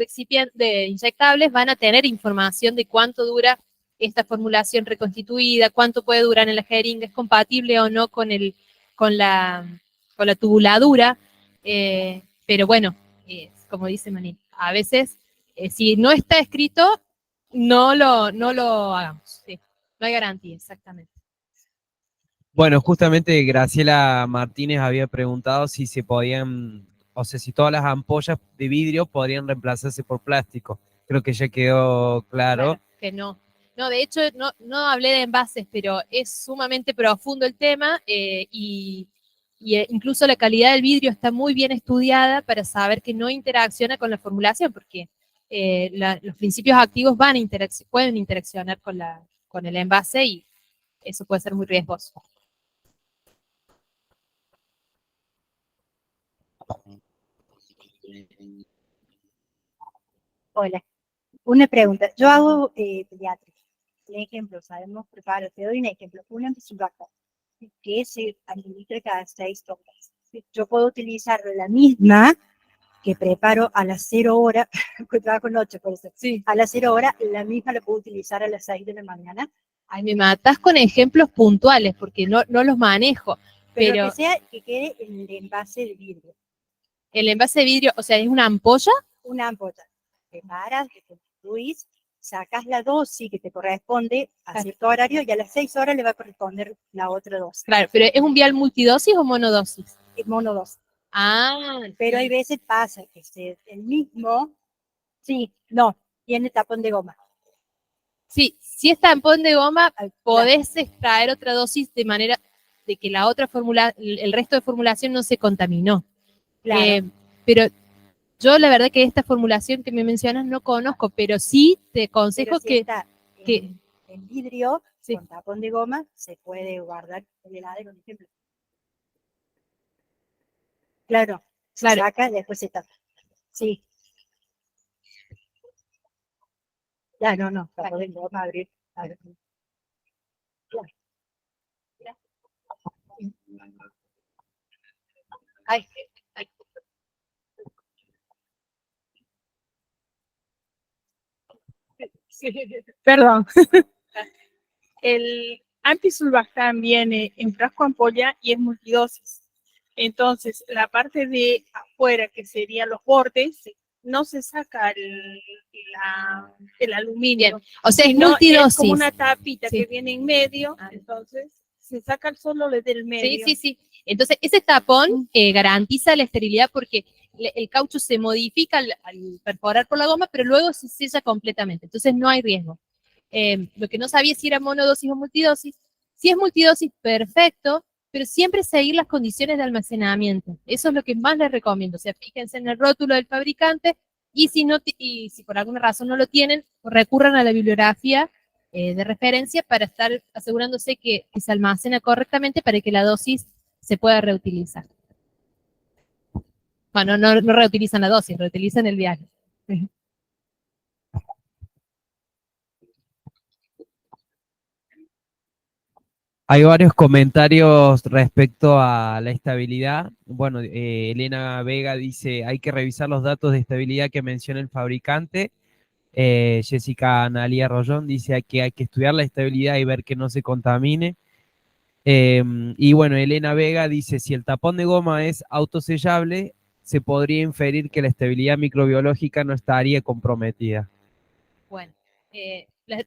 de inyectables van a tener información de cuánto dura esta formulación reconstituida, cuánto puede durar en la jeringa, es compatible o no con la tubuladura, pero bueno, como dice Manín, a veces si no está escrito, no lo hagamos, sí, no hay garantía, exactamente. Bueno, justamente Graciela Martínez había preguntado si se podían, o sea, si todas las ampollas de vidrio podrían reemplazarse por plástico. Creo que ya quedó claro. Claro que no. No, de hecho, no hablé de envases, pero es sumamente profundo el tema incluso la calidad del vidrio está muy bien estudiada para saber que no interacciona con la formulación, porque los principios activos pueden interaccionar con el envase y eso puede ser muy riesgoso. Hola, una pregunta. Yo hago pediatría. Un ejemplo, sabemos preparar, te doy un ejemplo. Una antisulfacta, que se administra cada 6 horas. Yo puedo utilizar la misma que preparo a las 0 horas, que trabajo noche, por eso. Sí. A las 0 horas, la misma la puedo utilizar a las 6 de la mañana. Ay, me matas con ejemplos puntuales, porque no los manejo. Pero que sea que quede en el envase de vidrio. El envase de vidrio, o sea, ¿es una ampolla? Una ampolla. Preparas, distribuís, sacas la dosis que te corresponde a cierto horario y a las 6 horas le va a corresponder la otra dosis. Claro, pero ¿es un vial multidosis o monodosis? Es monodosis. Ah, pero hay veces pasa que el mismo, tiene tapón de goma. Sí, si es tampón de goma, podés extraer otra dosis de manera de que la otra el resto de formulación no se contaminó. Claro. Pero yo la verdad que esta formulación que me mencionas no conozco, pero sí te aconsejo si está en vidrio, sí, con tapón de goma, se puede guardar en el heladero, por ejemplo. Claro, se saca y después se tapa. Sí. Ya, no, tapón de goma, abrir. Claro. Ay. Perdón. El antisulbactam viene en frasco ampolla y es multidosis. Entonces, la parte de afuera, que serían los bordes, no se saca el aluminio. Bien. O sea, es no, multidosis. Es como una tapita sí, que viene en medio, entonces se saca solo del medio. Sí. Entonces, ese tapón garantiza la esterilidad porque el caucho se modifica al perforar por la goma, pero luego se sella completamente. Entonces, no hay riesgo. Lo que no sabía si era monodosis o multidosis. Si es multidosis, perfecto, pero siempre seguir las condiciones de almacenamiento. Eso es lo que más les recomiendo. O sea, fíjense en el rótulo del fabricante y si por alguna razón no lo tienen, recurran a la bibliografía de referencia para estar asegurándose que se almacena correctamente para que la dosis se pueda reutilizar. Bueno, no reutilizan la dosis, reutilizan el viaje. Hay varios comentarios respecto a la estabilidad. Bueno, Elena Vega dice, hay que revisar los datos de estabilidad que menciona el fabricante. Jessica Analia Rollón dice que hay que estudiar la estabilidad y ver que no se contamine. Y bueno, Elena Vega dice, si el tapón de goma es autosellable, se podría inferir que la estabilidad microbiológica no estaría comprometida. Bueno,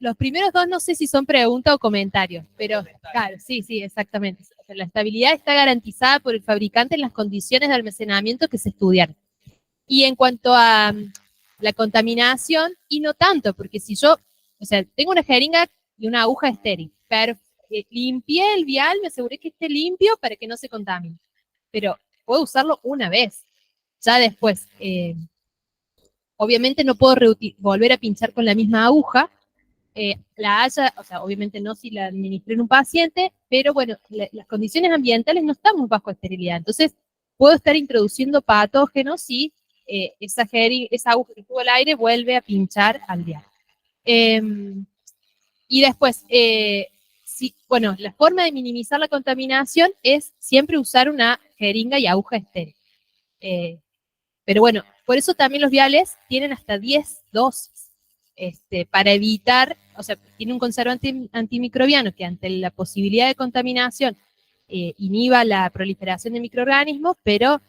los primeros dos no sé si son preguntas o comentarios, pero claro, sí, exactamente. La estabilidad está garantizada por el fabricante en las condiciones de almacenamiento que se estudiaron. Y en cuanto a la contaminación, y no tanto, porque si yo, tengo una jeringa y una aguja estéril, pero limpié el vial, me aseguré que esté limpio para que no se contamine. Pero puedo usarlo una vez. Ya después, obviamente no puedo volver a pinchar con la misma aguja, obviamente no si la administré en un paciente, pero bueno, las condiciones ambientales no estamos bajo esterilidad, entonces puedo estar introduciendo patógenos si esa aguja que estuvo al aire vuelve a pinchar al vial. Y después, sí, bueno, la forma de minimizar la contaminación es siempre usar una jeringa y aguja estéril. Pero bueno, por eso también los viales tienen hasta 10 dosis, para evitar, o sea, tiene un conservante antimicrobiano que ante la posibilidad de contaminación inhiba la proliferación de microorganismos, pero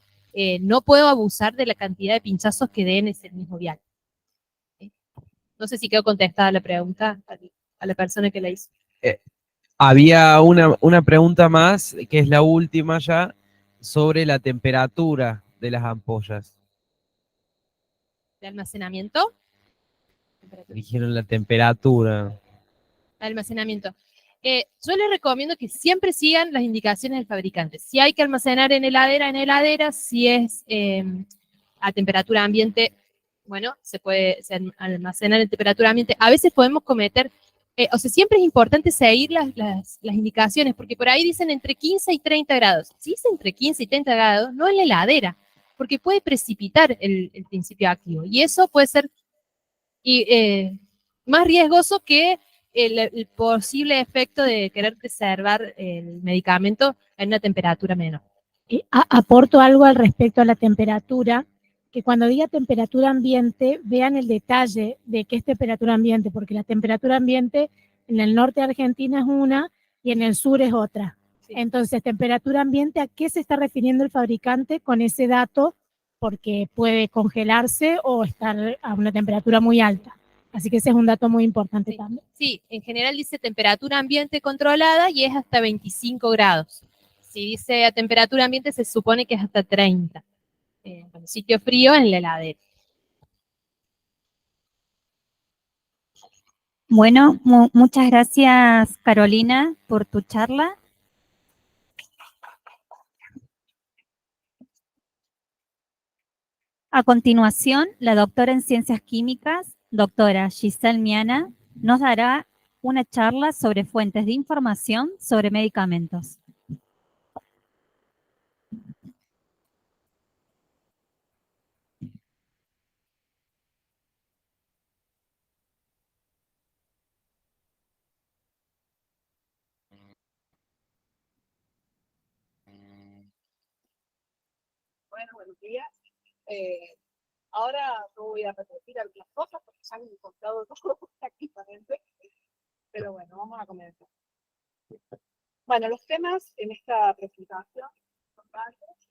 no puedo abusar de la cantidad de pinchazos que den ese mismo vial. No sé si quedó contestada la pregunta a la persona que la hizo. Había una pregunta más, que es la última ya, sobre la temperatura de las ampollas. ¿De almacenamiento? Dijeron la temperatura. Almacenamiento. Yo les recomiendo que siempre sigan las indicaciones del fabricante. Si hay que almacenar en heladera. Si es a temperatura ambiente, bueno, se almacenar en temperatura ambiente. A veces podemos cometer, o sea, siempre es importante seguir las indicaciones, porque por ahí dicen entre 15 y 30 grados. Si es entre 15 y 30 grados, no en la heladera, porque puede precipitar el principio activo. Y eso puede ser más riesgoso que el posible efecto de querer preservar el medicamento en una temperatura menor. Aporto algo al respecto a la temperatura, que cuando diga temperatura ambiente, vean el detalle de qué es temperatura ambiente, porque la temperatura ambiente en el norte de Argentina es una y en el sur es otra. Sí. Entonces, temperatura ambiente, ¿a qué se está refiriendo el fabricante con ese dato? Porque puede congelarse o estar a una temperatura muy alta. Así que ese es un dato muy importante también. Sí, en general dice temperatura ambiente controlada y es hasta 25 grados. Si dice a temperatura ambiente se supone que es hasta 30. Bueno, sitio frío en la heladera. Bueno, muchas gracias, Carolina, por tu charla. A continuación, la doctora en Ciencias Químicas, doctora Giselle Miana, nos dará una charla sobre fuentes de información sobre medicamentos. Bueno, buenos días. Ahora no voy a repetir algunas cosas porque ya han encontrado todo prácticamente. Pero bueno, vamos a comenzar. Bueno, los temas en esta presentación son varios: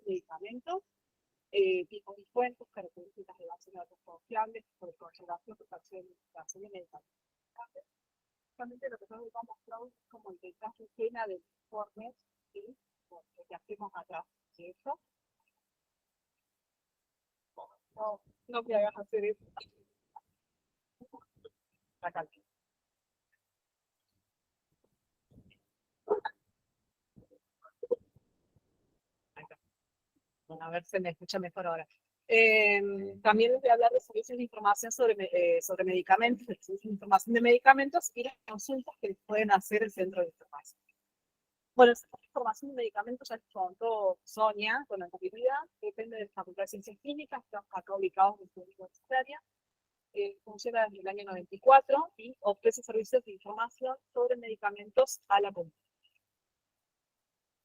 medicamentos, tipos y fuentes, características de base de datos confiables, por conservación, protección y administración de medicamentos. Justamente lo que nosotros vamos a mostrar es como el detalle escena del informe, ¿sí? Lo que hacemos atrás de eso. No me hagas hacer eso. Acá. Bueno, a ver si me escucha mejor ahora. También les voy a hablar de servicios de información sobre medicamentos, de servicios de información de medicamentos y las consultas que pueden hacer el centro de información. Bueno, el centro de información de medicamentos ya les contó Sonia con anterioridad, depende de la Facultad de Ciencias Químicas, estamos acá ubicados en la universitaria. Funciona desde el año 94 y ofrece servicios de información sobre medicamentos a la comunidad.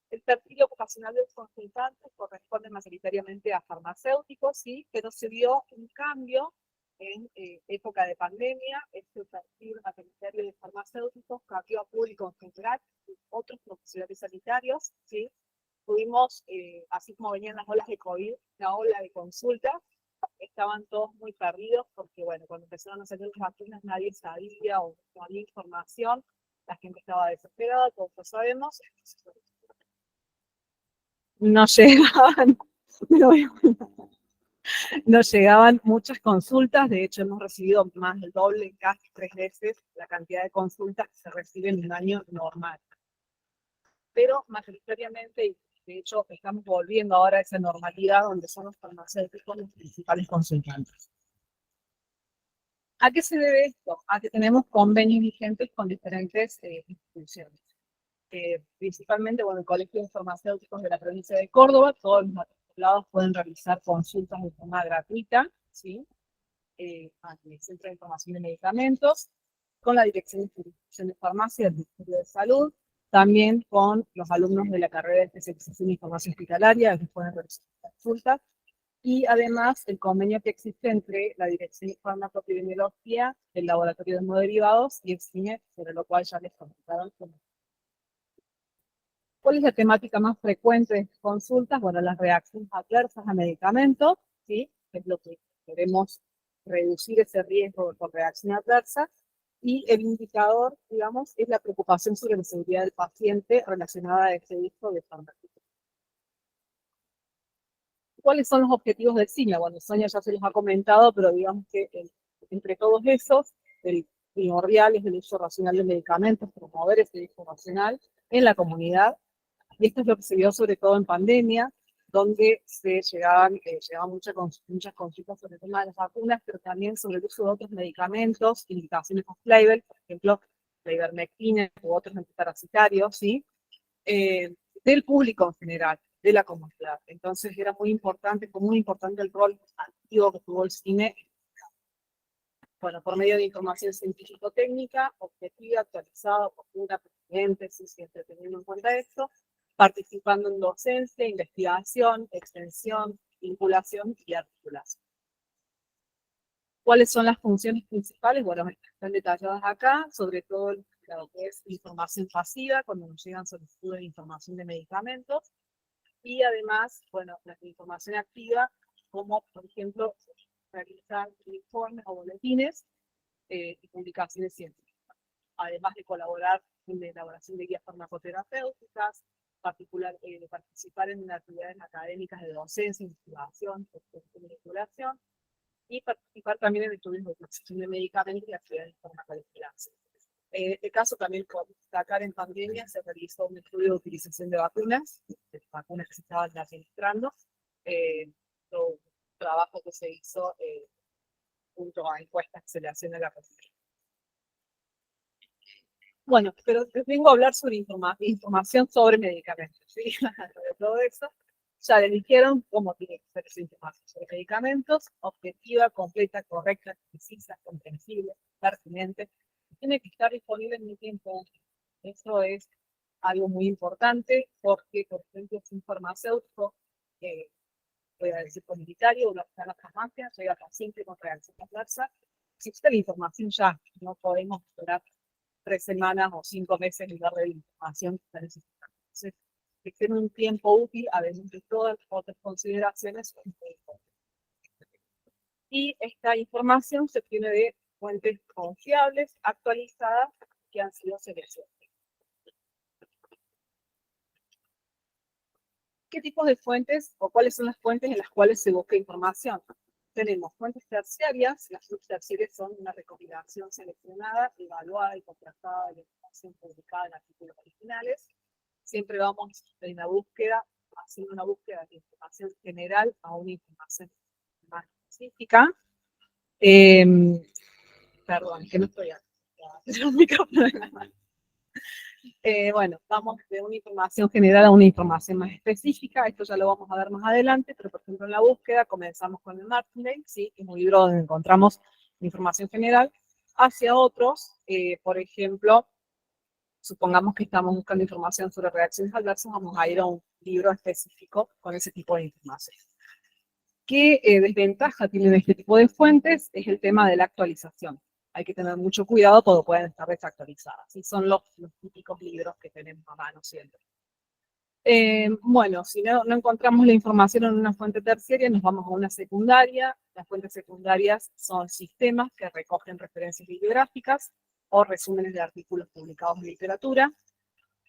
El perfil ocupacional de los consultantes corresponde mayoritariamente a farmacéuticos, sí, pero se vio un cambio en época de pandemia. Este perfil mayoritario de farmacéuticos cambió a público en general y otros profesionales sanitarios, sí. Tuvimos, así como venían las olas de COVID, una ola de consultas. Estaban todos muy perdidos porque, bueno, cuando empezaron a salir las vacunas nadie sabía o no había información. La gente estaba desesperada, todos lo sabemos. No llegaban, no llegaban muchas consultas. De hecho, hemos recibido más del doble, casi 3 veces la cantidad de consultas que se reciben en un año normal. Pero mayoritariamente, y de hecho, estamos volviendo ahora a esa normalidad donde son los farmacéuticos los principales consultantes. ¿A qué se debe esto? A que tenemos convenios vigentes con diferentes instituciones. Principalmente, bueno, el Colegio de Farmacéuticos de la provincia de Córdoba, todos los matriculados pueden realizar consultas de forma gratuita, ¿sí? Al Centro de Información de Medicamentos. con la Dirección de Jurisdicción de Farmacia del Ministerio de Salud, también con los alumnos de la carrera de especialización en información hospitalaria, que pueden realizar consultas, y además el convenio que existe entre la Dirección de Farmacoepidemiología, el Laboratorio de Hemoderivados y el CINE, sobre lo cual ya les comentaron. ¿Cuál es la temática más frecuente de estas consultas? Bueno, las reacciones adversas a medicamentos, ¿sí? Es lo que queremos reducir ese riesgo por reacción adversa. Y el indicador, digamos, es la preocupación sobre la seguridad del paciente relacionada a este uso de fármacos. ¿Cuáles son los objetivos del CINE? Bueno, Sonia ya se los ha comentado, pero digamos que entre todos esos, el primordial es el uso racional de medicamentos, promover ese uso racional en la comunidad. Y esto es lo que se vio sobre todo en pandemia, donde se llegaban muchas consultas sobre el tema de las vacunas, pero también sobre el uso de otros medicamentos, indicaciones off-label, por ejemplo, la ivermectina u otros antiparasitarios, ¿sí? Del público en general, de la comunidad. Entonces era muy importante el rol activo que tuvo el CINE, bueno, por medio de información científico-técnica, objetiva, actualizada, oportuna, pertinente, siempre teniendo en cuenta esto, participando en docencia, investigación, extensión, vinculación y articulación. ¿Cuáles son las funciones principales? Bueno, están detalladas acá, sobre todo lo que es información pasiva, cuando nos llegan solicitudes de información de medicamentos, y además, bueno, la información activa, como por ejemplo, realizar informes o boletines y publicaciones científicas, además de colaborar en la elaboración de guías farmacoterapéuticas, de participar en actividades académicas de docencia, investigación, vinculación, y participar también en estudios de utilización de medicamentos y actividades de farmacovigilancia. En este caso también podemos destacar en pandemia se realizó un estudio de utilización de vacunas que se estaban administrando, un trabajo que se hizo junto a encuestas que se le hacen a la población. Bueno, pero les vengo a hablar sobre información sobre medicamentos, ¿sí? De todo eso, ya les dijeron cómo tiene que ser esa información sobre medicamentos, objetiva, completa, correcta, precisa, comprensible, pertinente, tiene que estar disponible en mi tiempo. Eso es algo muy importante porque, por ejemplo, si un farmacéutico, voy a decir comunitario, una persona farmacia, llega al paciente con reacción adversa, si está la información ya, no podemos esperar 3 semanas o 5 meses en darle la información que está necesitando. Entonces, que esté en un tiempo útil, además de todas las otras consideraciones. Y esta información se obtiene de fuentes confiables, actualizadas, que han sido seleccionadas. ¿Qué tipos de fuentes o cuáles son las fuentes en las cuales se busca información? Tenemos fuentes terciarias. Las fuentes terciarias son una recopilación seleccionada, evaluada y contrastada de la información publicada en artículos originales. Siempre vamos en la búsqueda, haciendo una búsqueda de información general a una información más específica. Perdón, que no estoy el micrófono en la mano. Bueno, vamos de una información general a una información más específica. Esto ya lo vamos a ver más adelante, pero por ejemplo en la búsqueda comenzamos con el Martindale, ¿sí? Es un libro donde encontramos información general, hacia otros, por ejemplo, supongamos que estamos buscando información sobre reacciones adversas, vamos a ir a un libro específico con ese tipo de información. ¿Qué desventaja tienen este tipo de fuentes? Es el tema de la actualización. Hay que tener mucho cuidado porque pueden estar desactualizadas. Y son los típicos libros que tenemos a mano siempre. Bueno, si no encontramos la información en una fuente terciaria, nos vamos a una secundaria. Las fuentes secundarias son sistemas que recogen referencias bibliográficas o resúmenes de artículos publicados en literatura.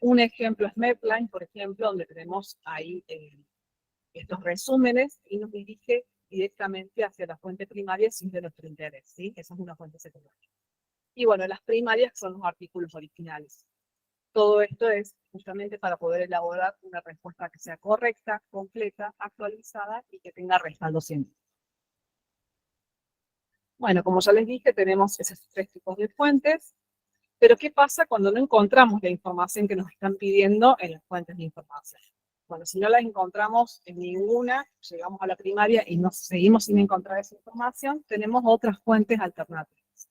Un ejemplo es Medline, por ejemplo, donde tenemos ahí estos resúmenes y nos dirige directamente hacia la fuente primaria sin de nuestro interés, ¿sí? Esa es una fuente secundaria. Y bueno, las primarias son los artículos originales. Todo esto es justamente para poder elaborar una respuesta que sea correcta, completa, actualizada y que tenga respaldo científico. Bueno, como ya les dije, tenemos esos 3 tipos de fuentes, pero ¿qué pasa cuando no encontramos la información que nos están pidiendo en las fuentes de información? Bueno, si no las encontramos en ninguna, llegamos a la primaria y nos seguimos sin encontrar esa información, tenemos otras fuentes alternativas.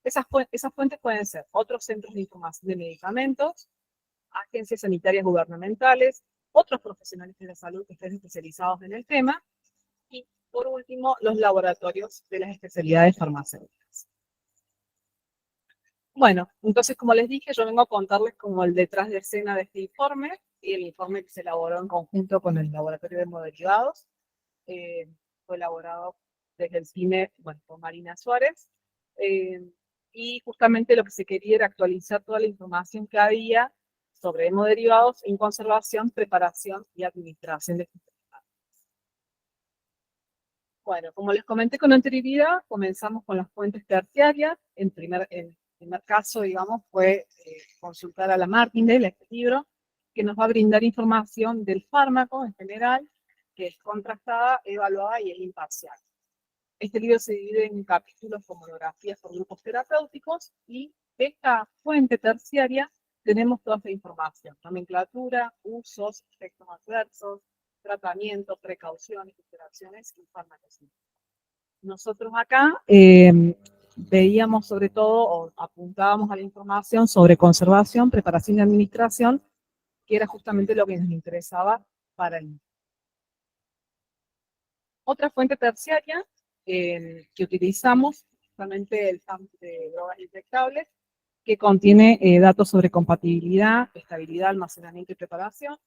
Esas fuentes pueden ser otros centros de información de medicamentos, agencias sanitarias gubernamentales, otros profesionales de la salud que estén especializados en el tema, y por último, los laboratorios de las especialidades farmacéuticas. Bueno, entonces, como les dije, yo vengo a contarles como el detrás de escena de este informe, y el informe que se elaboró en conjunto con el Laboratorio de Hemoderivados. Fue elaborado desde el CIME, bueno, por Marina Suárez, y justamente lo que se quería era actualizar toda la información que había sobre hemoderivados en conservación, preparación y administración de estos derivados. Bueno, como les comenté con anterioridad, comenzamos con las fuentes terciarias. En primer caso, digamos, fue consultar a la Martindale, este libro, que nos va a brindar información del fármaco en general, que es contrastada, evaluada y es imparcial. Este libro se divide en capítulos con monografías por grupos terapéuticos, y de esta fuente terciaria tenemos toda esta información: nomenclatura, usos, efectos adversos, tratamientos, precauciones, interacciones y fármacos. Nosotros acá veíamos sobre todo, o apuntábamos a la información sobre conservación, preparación y administración, que era justamente lo que nos interesaba para el. Otra fuente terciaria que utilizamos, justamente el FAM de drogas inyectables, que contiene datos sobre compatibilidad, estabilidad, almacenamiento y preparación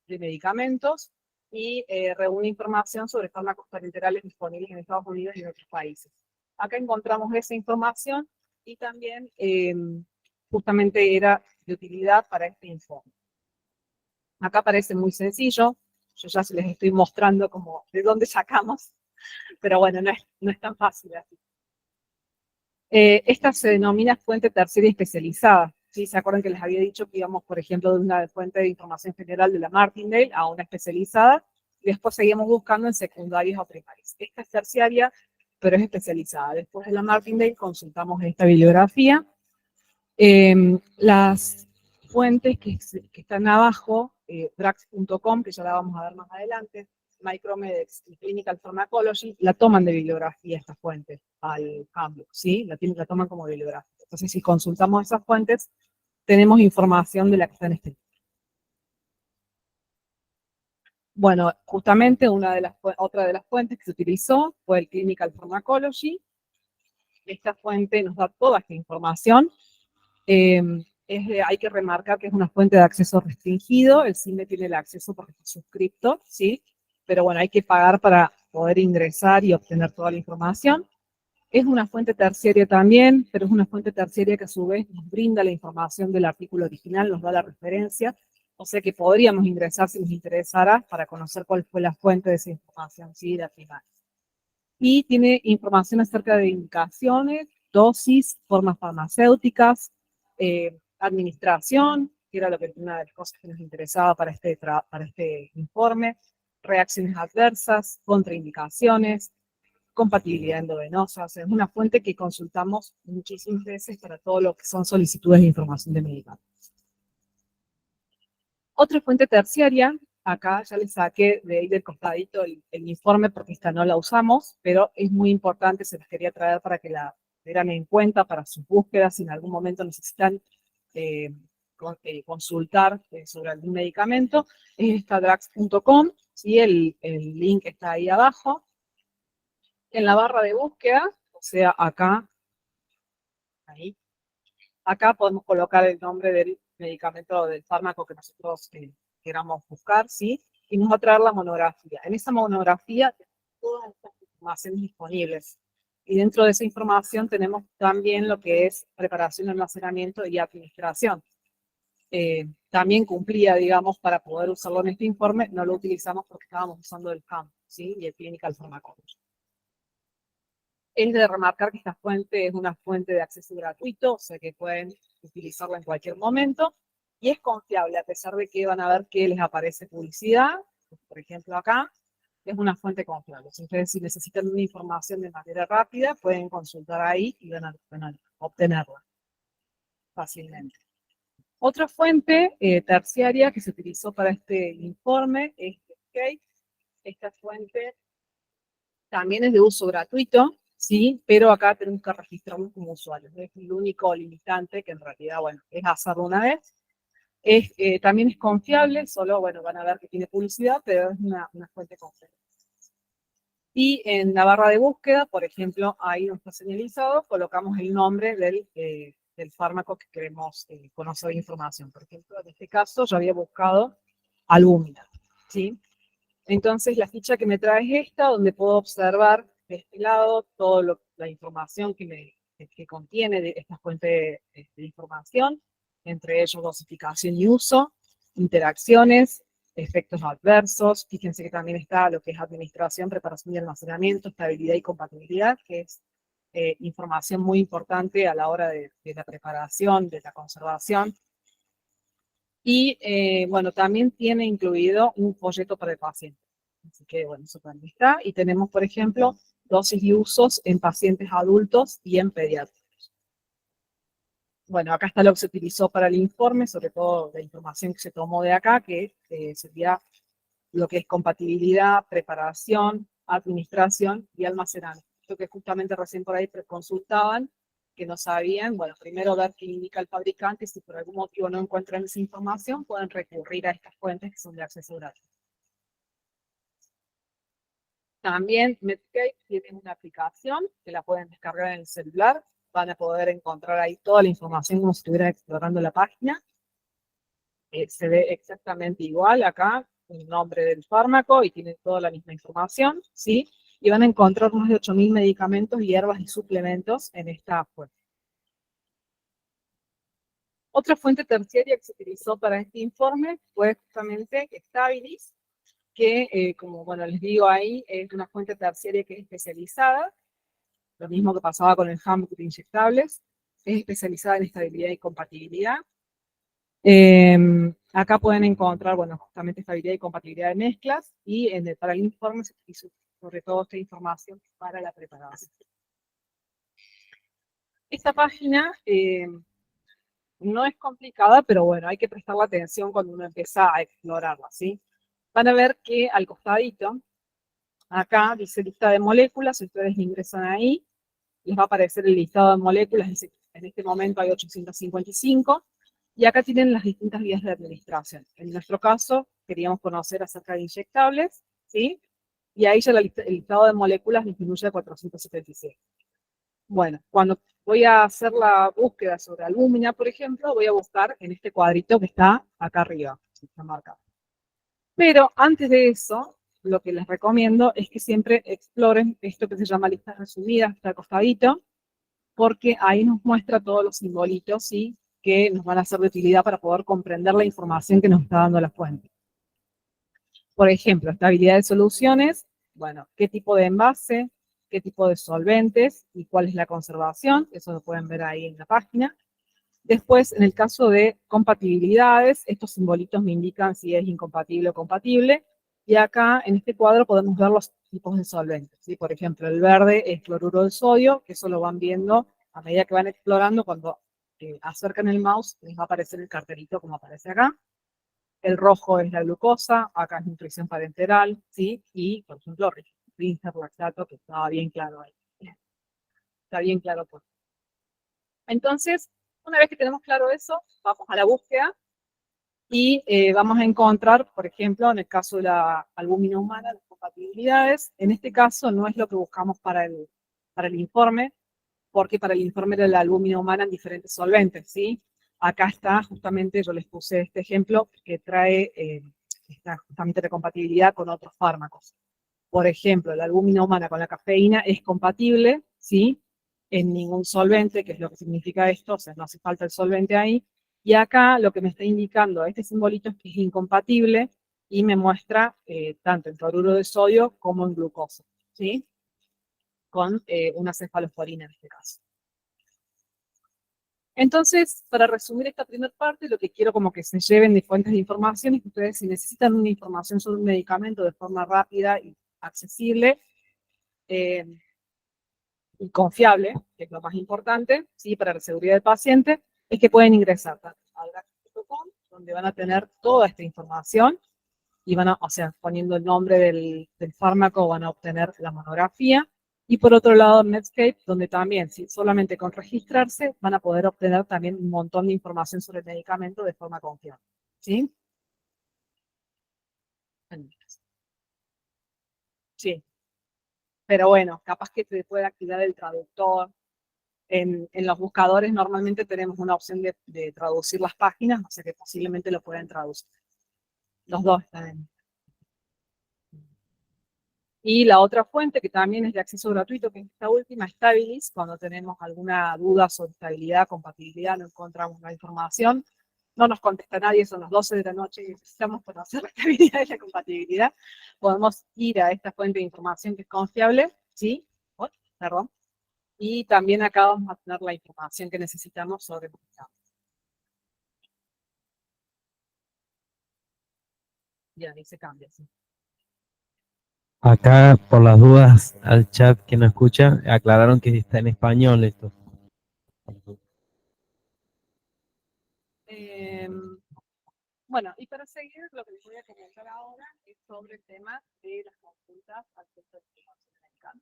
de medicamentos, y reúne información sobre fármacos parenterales disponibles en Estados Unidos y en otros países. Acá encontramos esa información, y también justamente era de utilidad para este informe. Acá parece muy sencillo, yo ya se les estoy mostrando como de dónde sacamos, pero bueno, no es tan fácil así. Esta se denomina fuente terciaria especializada. ¿Sí? ¿Se acuerdan que les había dicho que íbamos, por ejemplo, de una fuente de información general de la Martindale a una especializada, y después seguimos buscando en secundarias o primarias? Esta es terciaria, pero es especializada. Después de la Martindale consultamos esta bibliografía. Las fuentes que están abajo, Drax.com, que ya la vamos a ver más adelante, Micromedex y Clinical Pharmacology, la toman de bibliografía esta fuente al cambio, ¿sí? La toman como bibliografía. Entonces, si consultamos esas fuentes, tenemos información de la que está en este libro. Bueno, justamente otra de las fuentes que se utilizó fue el Clinical Pharmacology. Esta fuente nos da toda esta información. Hay que remarcar que es una fuente de acceso restringido. El CIME tiene el acceso porque está suscripto, ¿sí? Pero bueno, hay que pagar para poder ingresar y obtener toda la información. Es una fuente terciaria también, pero es una fuente terciaria que a su vez nos brinda la información del artículo original, nos da la referencia, o sea que podríamos ingresar si nos interesara para conocer cuál fue la fuente de esa información, ¿sí? La primaria. Y tiene información acerca de indicaciones, dosis, formas farmacéuticas, administración, que era una de las cosas que nos interesaba para este informe, reacciones adversas, contraindicaciones, compatibilidad endovenosa. O sea, es una fuente que consultamos muchísimas veces para todo lo que son solicitudes de información de medicamentos. Otra fuente terciaria, acá ya les saqué de ahí del costadito el informe porque esta no la usamos, pero es muy importante, se las quería traer para que la tuvieran en cuenta para sus búsquedas si en algún momento necesitan consultar sobre algún medicamento. Es esta Drax.com, ¿sí? El link está ahí abajo. En la barra de búsqueda, o sea, acá, ahí, acá podemos colocar el nombre del medicamento o del fármaco que nosotros queramos buscar, ¿sí? Y nos va a traer la monografía. En esa monografía tenemos todas estas informaciones disponibles. Y dentro de esa información tenemos también lo que es preparación, almacenamiento y administración. También cumplía, digamos, para poder usarlo en este informe, no lo utilizamos porque estábamos usando el CAM, ¿sí? Y el Clinical Pharmacology. Es de remarcar que esta fuente es una fuente de acceso gratuito, o sea que pueden utilizarla en cualquier momento, y es confiable, a pesar de que van a ver que les aparece publicidad, por ejemplo acá, es una fuente confiable. Ustedes, si necesitan una información de manera rápida, pueden consultar ahí y van a obtenerla fácilmente. Otra fuente terciaria que se utilizó para este informe es GSK. Esta fuente también es de uso gratuito, sí, pero acá tenemos que registrarnos como usuarios. Es el único limitante que en realidad, bueno, es hacerlo una vez. También es confiable, solo, bueno, van a ver que tiene publicidad, pero es una fuente confiable. Y en la barra de búsqueda, por ejemplo, ahí no está señalizado, colocamos el nombre del fármaco que queremos conocer información. Por ejemplo, en este caso yo había buscado albúmina, ¿sí? Entonces la ficha que me trae es esta, donde puedo observar de este lado toda la información que contiene de esta fuente de información, entre ellos dosificación y uso, interacciones, efectos adversos. Fíjense que también está lo que es administración, preparación y almacenamiento, estabilidad y compatibilidad, que es información muy importante a la hora de la preparación, de la conservación. Y bueno, también tiene incluido un folleto para el paciente. Así que bueno, eso también está. Y tenemos, por ejemplo, dosis y usos en pacientes adultos y en pediatras. Bueno, acá está lo que se utilizó para el informe, sobre todo la información que se tomó de acá, que sería lo que es compatibilidad, preparación, administración y almacenamiento. Esto que justamente recién por ahí consultaban, que no sabían, bueno, primero ver qué indica el fabricante, y si por algún motivo no encuentran esa información, pueden recurrir a estas fuentes que son de acceso gratuito. También Medscape tiene una aplicación que la pueden descargar en el celular. Van a poder encontrar ahí toda la información como si estuvieran explorando la página. Se ve exactamente igual acá, el nombre del fármaco y tiene toda la misma información, ¿sí? Y van a encontrar más de 8.000 medicamentos, hierbas y suplementos en esta fuente. Otra fuente terciaria que se utilizó para este informe fue justamente Stabilis, que, como bueno, les digo ahí, es una fuente terciaria que es especializada, lo mismo que pasaba con el handbook de inyectables, es especializada en estabilidad y compatibilidad. Acá pueden encontrar, bueno, justamente estabilidad y compatibilidad de mezclas, y para el informe se utilizó sobre todo esta información para la preparación. Esta página no es complicada, pero bueno, hay que prestarle atención cuando uno empieza a explorarla, ¿sí? Van a ver que al costadito, acá dice lista de moléculas, ustedes ingresan ahí, les va a aparecer el listado de moléculas, dice, en este momento hay 855, y acá tienen las distintas vías de administración. En nuestro caso, queríamos conocer acerca de inyectables, ¿sí? Y ahí ya el listado de moléculas disminuye a 477. Bueno, cuando voy a hacer la búsqueda sobre albúmina, por ejemplo, voy a buscar en este cuadrito que está acá arriba, está marcado. Pero antes de eso, lo que les recomiendo es que siempre exploren esto que se llama listas resumidas, está al costadito, porque ahí nos muestra todos los simbolitos, ¿sí?, que nos van a ser de utilidad para poder comprender la información que nos está dando la fuente. Por ejemplo, estabilidad de soluciones, bueno, qué tipo de envase, qué tipo de solventes y cuál es la conservación, eso lo pueden ver ahí en la página. Después, en el caso de compatibilidades, estos simbolitos me indican si es incompatible o compatible, y acá en este cuadro podemos ver los tipos de solventes, ¿sí? Por ejemplo, el verde es cloruro de sodio, que eso lo van viendo a medida que van explorando. Cuando acercan el mouse, les va a aparecer el cartelito como aparece acá. El rojo es la glucosa, acá es nutrición parenteral, ¿sí? Y, por ejemplo, Rinser, lactato, que estaba bien claro ahí. Está bien claro por. Entonces, una vez que tenemos claro eso, vamos a la búsqueda y vamos a encontrar, por ejemplo, en el caso de la albúmina humana, las compatibilidades. En este caso no es lo que buscamos para el informe, porque para el informe de la albúmina humana en diferentes solventes, ¿sí? Acá está, justamente, yo les puse este ejemplo que trae está justamente la compatibilidad con otros fármacos. Por ejemplo, la albúmina humana con la cafeína es compatible, ¿sí?, en ningún solvente, que es lo que significa esto, o sea, no hace falta el solvente ahí. Y acá lo que me está indicando este simbolito es que es incompatible y me muestra tanto en cloruro de sodio como en glucosa, ¿sí?, con una cefalosporina en este caso. Entonces, para resumir esta primera parte, lo que quiero como que se lleven de fuentes de información es que ustedes, si necesitan una información sobre un medicamento de forma rápida y accesible, y confiable, que es lo más importante, ¿sí?, para la seguridad del paciente, es que pueden ingresar a algac.com, donde van a tener toda esta información y van a, o sea, poniendo el nombre del fármaco, van a obtener la monografía, Y por otro lado, Netscape, donde también, solamente con registrarse, van a poder obtener también un montón de información sobre el medicamento de forma confiable. ¿Sí? Sí. Pero bueno, capaz que te puede activar el traductor. En los buscadores normalmente tenemos una opción de traducir las páginas, o sea que posiblemente lo pueden traducir. Los dos están en. Y la otra fuente, que también es de acceso gratuito, que es esta última, Stabilis. Cuando tenemos alguna duda sobre estabilidad, compatibilidad, no encontramos la información, no nos contesta nadie, son las 12 de la noche y necesitamos conocer la estabilidad y la compatibilidad, podemos ir a esta fuente de información que es confiable, ¿sí? Perdón. Y también acá vamos a tener la información que necesitamos sobre el mercado. Y ahí se cambia, ¿sí? Acá, por las dudas, al chat que no escucha, aclararon que está en español esto. Bueno, y para seguir, lo que les voy a comentar ahora es sobre el tema de las consultas al centro de información americano.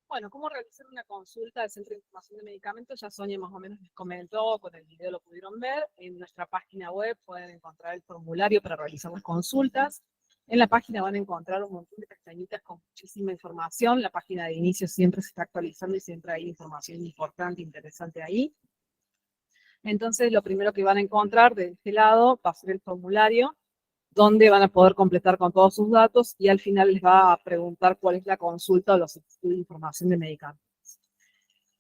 Bueno, ¿cómo realizar una consulta al Centro de Información de Medicamentos? Ya Sonia más o menos les comentó, con el video lo pudieron ver. En nuestra página web pueden encontrar el formulario para realizar las consultas. En la página van a encontrar un montón de pestañitas con muchísima información. La página de inicio siempre se está actualizando y siempre hay información importante, interesante ahí. Entonces, lo primero que van a encontrar de este lado va a ser el formulario, donde van a poder completar con todos sus datos y al final les va a preguntar cuál es la consulta o la solicitud de información de medicamentos.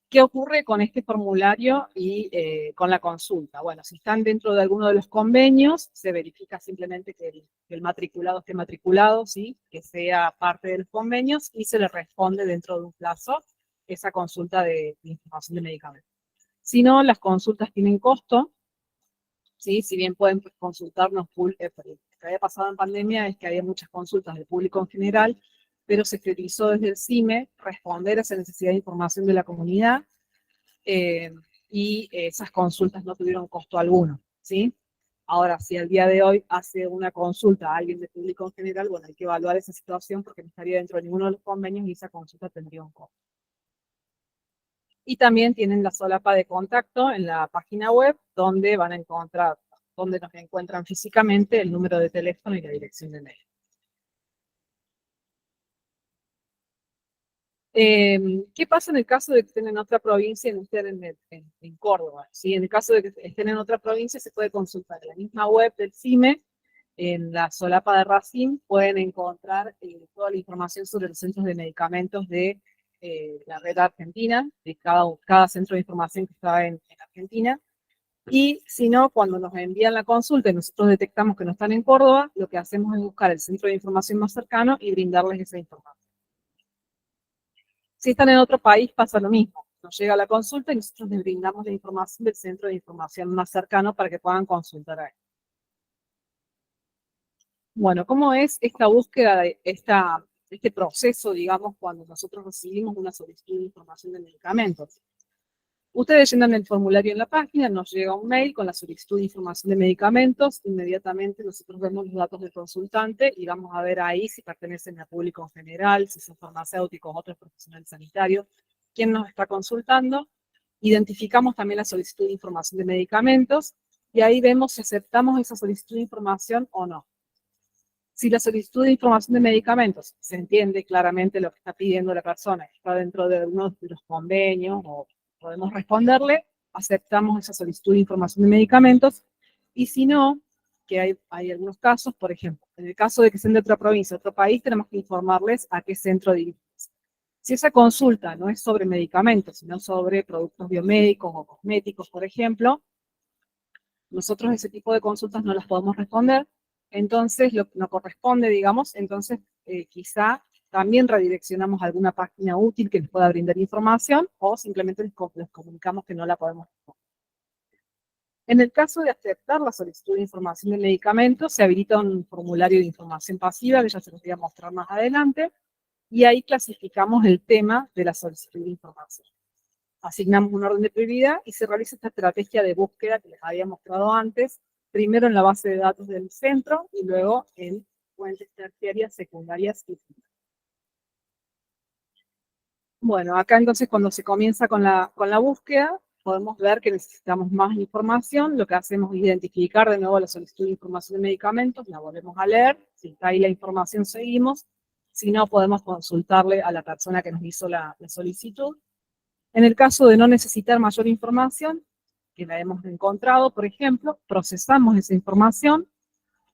¿Qué ocurre con este formulario y con la consulta? Bueno, si están dentro de alguno de los convenios, se verifica simplemente que el matriculado esté matriculado, ¿sí? Que sea parte de los convenios y se le responde dentro de un plazo esa consulta de información de medicamentos. Si no, las consultas tienen costo, ¿sí? Si bien pueden consultarnos, lo que había pasado en pandemia es que había muchas consultas del público en general, pero se priorizó desde el CIME responder a esa necesidad de información de la comunidad y esas consultas no tuvieron costo alguno, ¿sí? Ahora, si al día de hoy hace una consulta a alguien del público en general, bueno, hay que evaluar esa situación porque no estaría dentro de ninguno de los convenios y esa consulta tendría un costo. Y también tienen la solapa de contacto en la página web, donde van a encontrar, donde nos encuentran físicamente el número de teléfono y la dirección de mail. ¿Qué pasa en el caso de que estén en otra provincia y no estén en Córdoba? ¿Sí? En el caso de que estén en otra provincia, se puede consultar en la misma web del CIME, en la solapa de Racing, pueden encontrar toda la información sobre los centros de medicamentos de la red argentina, de cada centro de información que está en Argentina. Y si no, cuando nos envían la consulta y nosotros detectamos que no están en Córdoba, lo que hacemos es buscar el centro de información más cercano y brindarles esa información. Si están en otro país, pasa lo mismo. Nos llega la consulta y nosotros les brindamos la información del centro de información más cercano para que puedan consultar ahí. Bueno, ¿cómo es esta búsqueda, este proceso, digamos, cuando nosotros recibimos una solicitud de información de medicamentos? Ustedes llenan el formulario en la página, nos llega un mail con la solicitud de información de medicamentos, inmediatamente nosotros vemos los datos del consultante y vamos a ver ahí si pertenecen al público en general, si son farmacéuticos, otros profesionales sanitarios, quién nos está consultando. Identificamos también la solicitud de información de medicamentos y ahí vemos si aceptamos esa solicitud de información o no. Si la solicitud de información de medicamentos se entiende claramente lo que está pidiendo la persona, está dentro de uno de los convenios o podemos responderle, aceptamos esa solicitud de información de medicamentos, y si no, que hay algunos casos, por ejemplo, en el caso de que sean de otra provincia, otro país, tenemos que informarles a qué centro dirigirse. Si esa consulta no es sobre medicamentos, sino sobre productos biomédicos o cosméticos, por ejemplo, nosotros ese tipo de consultas no las podemos responder, entonces lo que nos corresponde, digamos, entonces quizá también redireccionamos a alguna página útil que les pueda brindar información o simplemente les comunicamos que no la podemos responder. En el caso de aceptar la solicitud de información de medicamentos, se habilita un formulario de información pasiva que ya se los voy a mostrar más adelante y ahí clasificamos el tema de la solicitud de información. asignamos un orden de prioridad y se realiza esta estrategia de búsqueda que les había mostrado antes, primero en la base de datos del centro y luego en fuentes terciarias, secundarias y primarias. Bueno, acá entonces cuando se comienza con la búsqueda, podemos ver que necesitamos más información. Lo que hacemos es identificar de nuevo la solicitud de información de medicamentos, la volvemos a leer, si está ahí la información seguimos, si no podemos consultarle a la persona que nos hizo la solicitud. En el caso de no necesitar mayor información, que la hemos encontrado, por ejemplo, procesamos esa información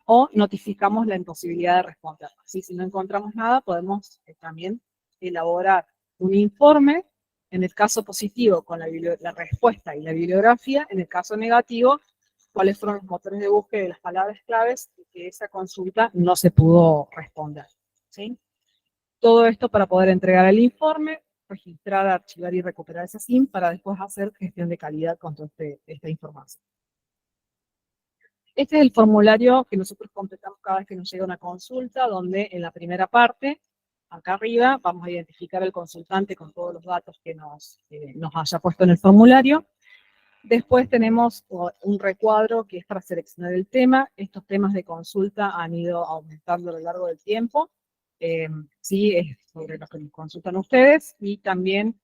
o notificamos la imposibilidad de responder. Así, si no encontramos nada, podemos también elaborar un informe, en el caso positivo, con la respuesta y la bibliografía, en el caso negativo, cuáles fueron los motores de búsqueda y las palabras claves y que esa consulta no se pudo responder. ¿Sí? Todo esto para poder entregar el informe, registrar, archivar y recuperar esa SIM para después hacer gestión de calidad con toda esta información. Este es el formulario que nosotros completamos cada vez que nos llega una consulta, donde en la primera parte, acá arriba, vamos a identificar al consultante con todos los datos que nos haya puesto en el formulario. Después tenemos un recuadro que es para seleccionar el tema. Estos temas de consulta han ido aumentando a lo largo del tiempo. Sí, es sobre los que nos consultan ustedes, y también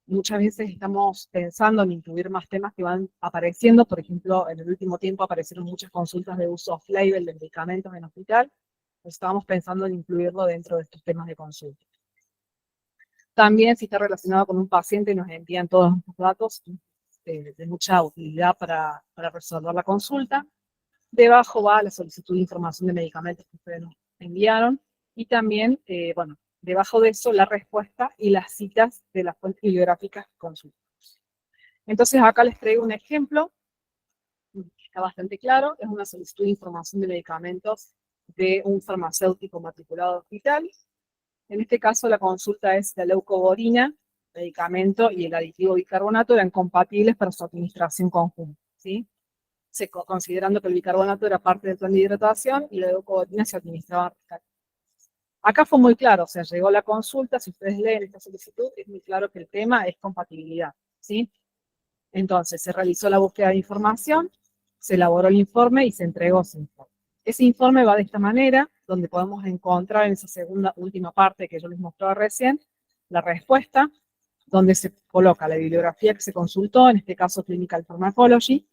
muchas veces estamos pensando en incluir más temas que van apareciendo. Por ejemplo, en el último tiempo aparecieron muchas consultas de uso off-label de medicamentos en hospital. Estábamos pensando en incluirlo dentro de estos temas de consulta. También, si está relacionado con un paciente, nos envían todos los datos de mucha utilidad para resolver la consulta. Debajo va la solicitud de información de medicamentos que ustedes nos enviaron. Y también, bueno, debajo de eso, la respuesta y las citas de las fuentes bibliográficas que consultamos. Entonces, acá les traigo un ejemplo, que está bastante claro. Es una solicitud de información de medicamentos de un farmacéutico matriculado de hospital. En este caso, la consulta es la leucoborina, medicamento y el aditivo bicarbonato eran compatibles para su administración conjunta, ¿sí? Considerando que el bicarbonato era parte del plan de hidratación y la leucoborina se administraba. Acá fue muy claro, o sea, llegó la consulta, si ustedes leen esta solicitud, es muy claro que el tema es compatibilidad, ¿sí? Entonces, se realizó la búsqueda de información, se elaboró el informe y se entregó ese informe. Ese informe va de esta manera, donde podemos encontrar en esa segunda, última parte que yo les mostraba recién, la respuesta, donde se coloca la bibliografía que se consultó, en este caso Clinical Pharmacology,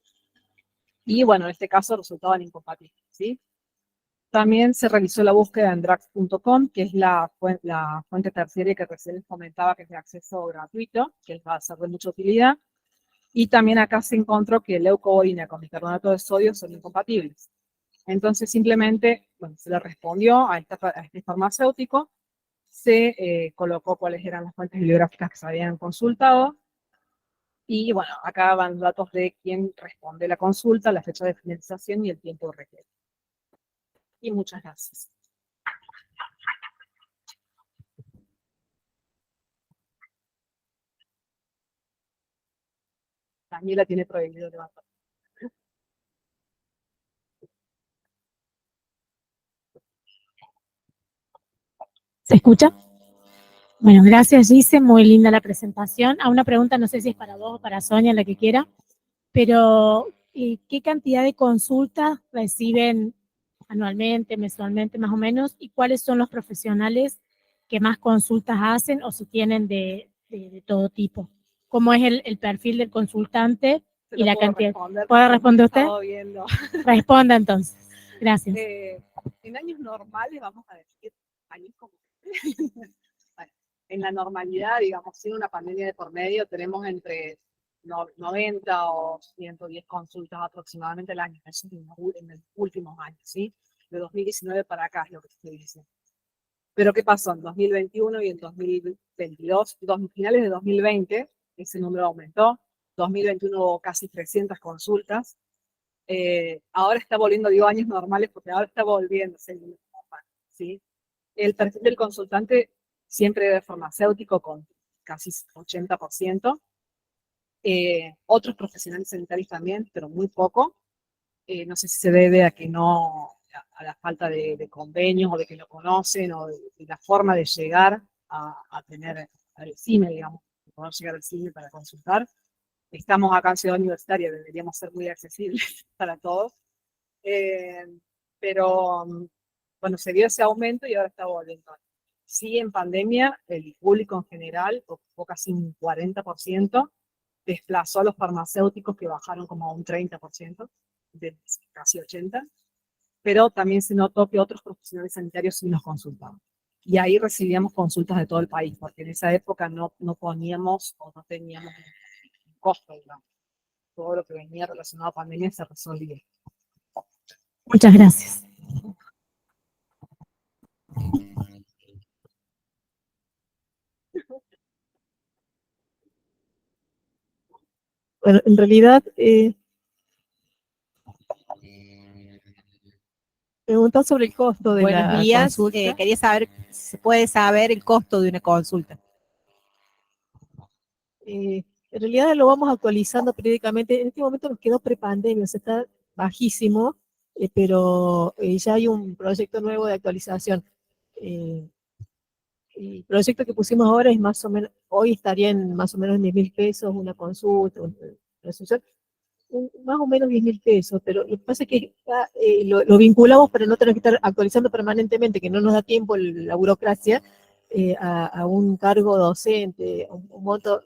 y bueno, en este caso resultaban incompatibles, ¿sí? También se realizó la búsqueda en drugs.com, que es la fuente terciaria que recién les comentaba, que es de acceso gratuito, que les va a ser de mucha utilidad. Y también acá se encontró que leucoborina con bicarbonato de sodio son incompatibles. Entonces simplemente, bueno, se le respondió a este farmacéutico, se colocó cuáles eran las fuentes bibliográficas que se habían consultado, y bueno, acá van los datos de quién responde la consulta, la fecha de finalización y el tiempo requerido. Y muchas gracias. Daniela tiene prohibido levantar. ¿Se escucha? Bueno, gracias Gise, muy linda la presentación. A una pregunta, no sé si es para vos o para Sonia, la que quiera, pero ¿qué cantidad de consultas reciben anualmente, mensualmente más o menos? ¿Y cuáles son los profesionales que más consultas hacen o si tienen de todo tipo? ¿Cómo es el perfil del consultante y la cantidad? ¿Puede responder usted? Responda entonces. Gracias. En años normales, vamos a decir, años como bueno, en la normalidad, digamos, sin una pandemia de por medio, tenemos entre 90 o 110 consultas aproximadamente al año, eso en los últimos años, ¿sí? De 2019 para acá es lo que estoy diciendo. Pero ¿qué pasó? En 2021 y en 2022, finales de 2020, ese número aumentó. 2021 hubo casi 300 consultas. Ahora está volviendo, digo años normales, porque ahora está volviendo a ser normal, ¿sí? El perfil del consultante siempre es farmacéutico con casi 80%. Otros profesionales sanitarios también, pero muy poco. No sé si se debe a que no, a la falta de convenios o de que lo conocen o de la forma de llegar a tener al CIME, digamos, poder llegar al cine para consultar. Estamos acá en Ciudad Universitaria, deberíamos ser muy accesibles para todos. Pero bueno, se dio ese aumento y ahora está volviendo. Sí, en pandemia, el público en general ocupó casi un 40%, desplazó a los farmacéuticos que bajaron como a un 30%, de casi 80%, pero también se notó que otros profesionales sanitarios sí nos consultaban. Y ahí recibíamos consultas de todo el país, porque en esa época no poníamos o no teníamos un costo, digamos. Todo lo que venía relacionado a pandemia se resolvía. Muchas gracias. Bueno, en realidad, preguntar sobre el costo de Buenos la días. consulta. Quería saber si se puede saber el costo de una consulta. En realidad lo vamos actualizando periódicamente. En este momento nos quedó prepandemia, o sea, está bajísimo, pero ya hay un proyecto nuevo de actualización. El proyecto que pusimos ahora es más o menos, hoy estaría en más o menos 10.000 pesos una consulta, una resolución, más o menos 10.000 pesos, pero lo que pasa es que lo vinculamos para no tener que estar actualizando permanentemente, que no nos da tiempo la burocracia, a un cargo docente, un monto,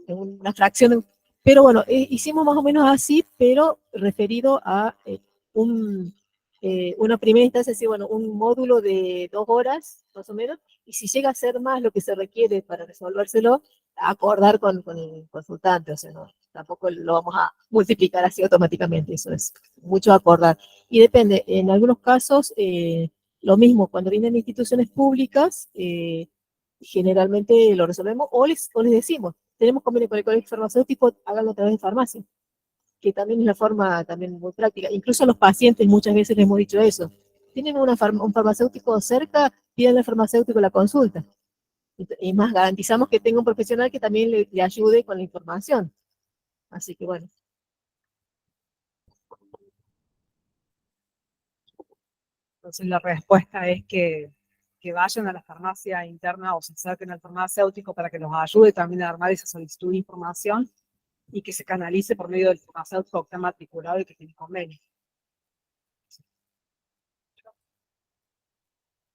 una fracción, pero bueno, hicimos más o menos así, pero referido a una primera instancia, es decir, bueno, un módulo de 2 horas, más o menos, y si llega a ser más lo que se requiere para resolvérselo, acordar con el consultante, o sea, no, tampoco lo vamos a multiplicar así automáticamente, eso es mucho acordar. Y depende, en algunos casos, lo mismo, cuando vienen instituciones públicas, generalmente lo resolvemos o les decimos, tenemos convenio con el colegio farmacéutico, háganlo a través de farmacia, que también es la forma también muy práctica. Incluso a los pacientes muchas veces les hemos dicho eso. Tienen un farmacéutico cerca, piden al farmacéutico la consulta. Y más, garantizamos que tenga un profesional que también le ayude con la información. Así que bueno. Entonces la respuesta es que vayan a la farmacia interna o se acerquen al farmacéutico para que los ayude también a armar esa solicitud de información y que se canalice por medio del farmacéutico que está matriculado y que tiene convenio.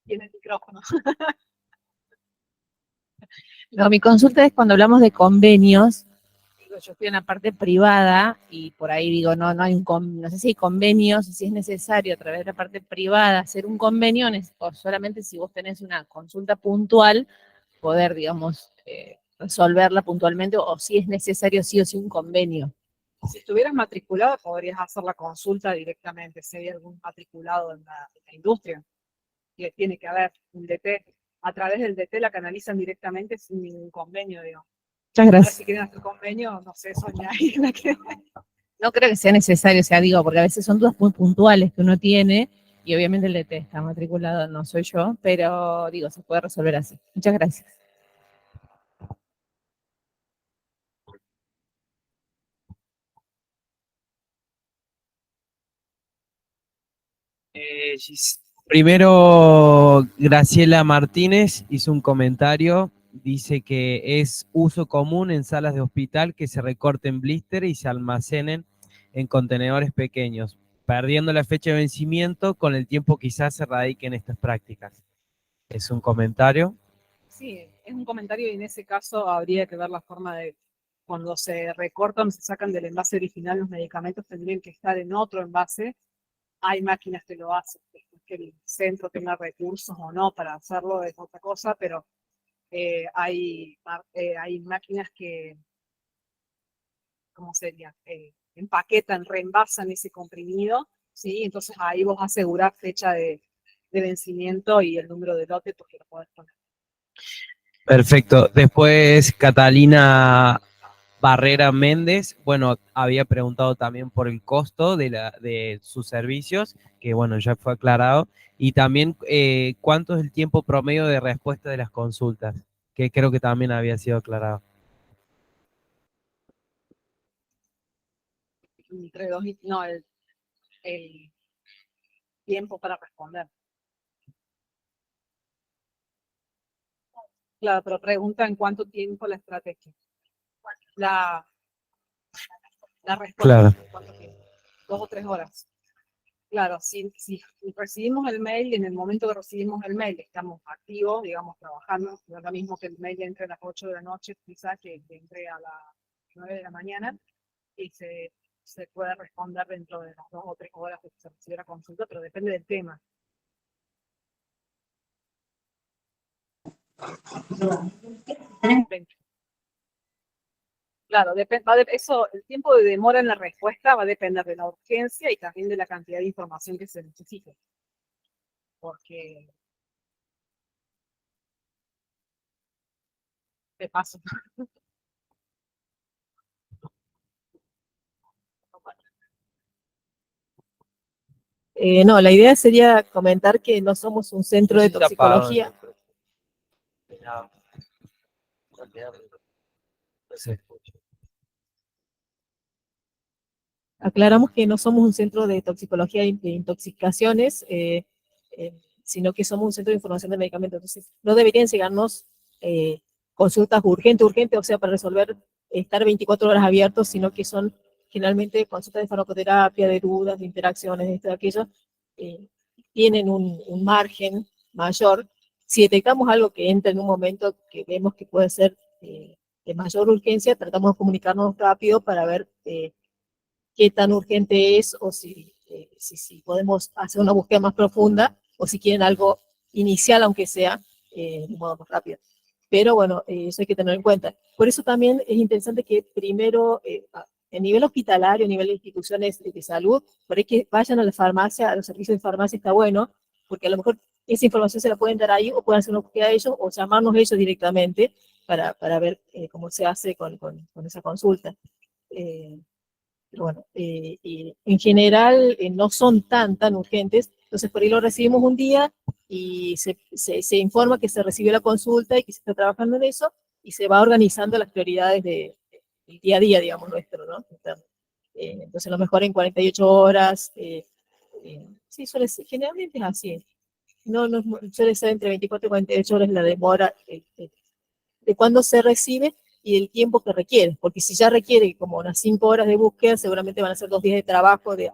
Tiene el micrófono. No, mi consulta es cuando hablamos de convenios. Digo, yo estoy en la parte privada y por ahí digo, no hay no sé si hay convenios, si es necesario a través de la parte privada hacer un convenio o solamente si vos tenés una consulta puntual, poder, digamos, resolverla puntualmente o si es necesario sí o sí un convenio. Si estuvieras matriculado, podrías hacer la consulta directamente, si hay algún matriculado en la industria, que tiene que haber un DT. A través del DT la canalizan directamente sin ningún convenio, digo. Muchas gracias. Si quieren hacer convenio, no sé, soñar ahí la que... No creo que sea necesario, o sea, digo, porque a veces son dudas muy puntuales que uno tiene y obviamente el DT está matriculado, no soy yo, pero digo, se puede resolver así. Muchas gracias. Primero, Graciela Martínez hizo un comentario, dice que es uso común en salas de hospital que se recorten blister y se almacenen en contenedores pequeños, perdiendo la fecha de vencimiento, con el tiempo quizás se radiquen estas prácticas. Es un comentario. Sí, es un comentario y en ese caso habría que ver la forma de cuando se recortan, se sacan del envase original los medicamentos, tendrían que estar en otro envase. Hay máquinas que lo hacen, que el centro tenga recursos o no para hacerlo es otra cosa, pero hay máquinas que, ¿cómo sería? Empaquetan, reenvasan ese comprimido, ¿sí? Entonces ahí vos asegurás fecha de vencimiento y el número de lote porque lo podés poner. Perfecto. Después, Catalina Barrera Méndez, bueno, había preguntado también por el costo de sus servicios, que bueno, ya fue aclarado, y también cuánto es el tiempo promedio de respuesta de las consultas, que creo que también había sido aclarado. Entre dos y, no, el tiempo para responder. Claro, pero pregunta en cuánto tiempo la estrategia. La respuesta. Claro. ¿En cuánto tiempo? 2 o 3 horas. Claro, si recibimos el mail y en el momento que recibimos el mail estamos activos, digamos, trabajando, no es lo mismo que el mail entre a las 8 de la noche, quizás que entre a las 9 de la mañana y se puede responder dentro de las 2 o 3 horas que se recibe la consulta, pero depende del tema. Claro, eso, el tiempo de demora en la respuesta va a depender de la urgencia y también de la cantidad de información que se necesite. Porque de paso. No, la idea sería comentar que no somos un centro de toxicología. Aclaramos que no somos un centro de toxicología y de intoxicaciones, sino que somos un centro de información de medicamentos. Entonces, no deberían llegarnos consultas urgentes, o sea, para resolver, estar 24 horas abiertos, sino que son generalmente consultas de farmacoterapia, de dudas, de interacciones, de esto, de aquello, tienen un margen mayor. Si detectamos algo que entra en un momento que vemos que puede ser de mayor urgencia, tratamos de comunicarnos rápido para ver qué tan urgente es o si podemos hacer una búsqueda más profunda o si quieren algo inicial, aunque sea de modo más rápido. Pero bueno, eso hay que tener en cuenta. Por eso también es interesante que primero, a nivel hospitalario, a nivel de instituciones de salud, por ahí que vayan a la farmacia, a los servicios de farmacia está bueno, porque a lo mejor esa información se la pueden dar ahí o pueden hacer una búsqueda de ellos o llamarnos ellos directamente para ver cómo se hace con esa consulta. Pero bueno, en general no son tan urgentes, entonces por ahí lo recibimos un día y se informa que se recibió la consulta y que se está trabajando en eso y se va organizando las prioridades del día a día, digamos, nuestro, ¿no? Entonces a lo mejor en 48 horas, sí, generalmente es así, no, suele ser entre 24 y 48 horas la demora de cuándo se recibe y el tiempo que requiere, porque si ya requiere como unas 5 horas de búsqueda, seguramente van a ser 2 días de trabajo del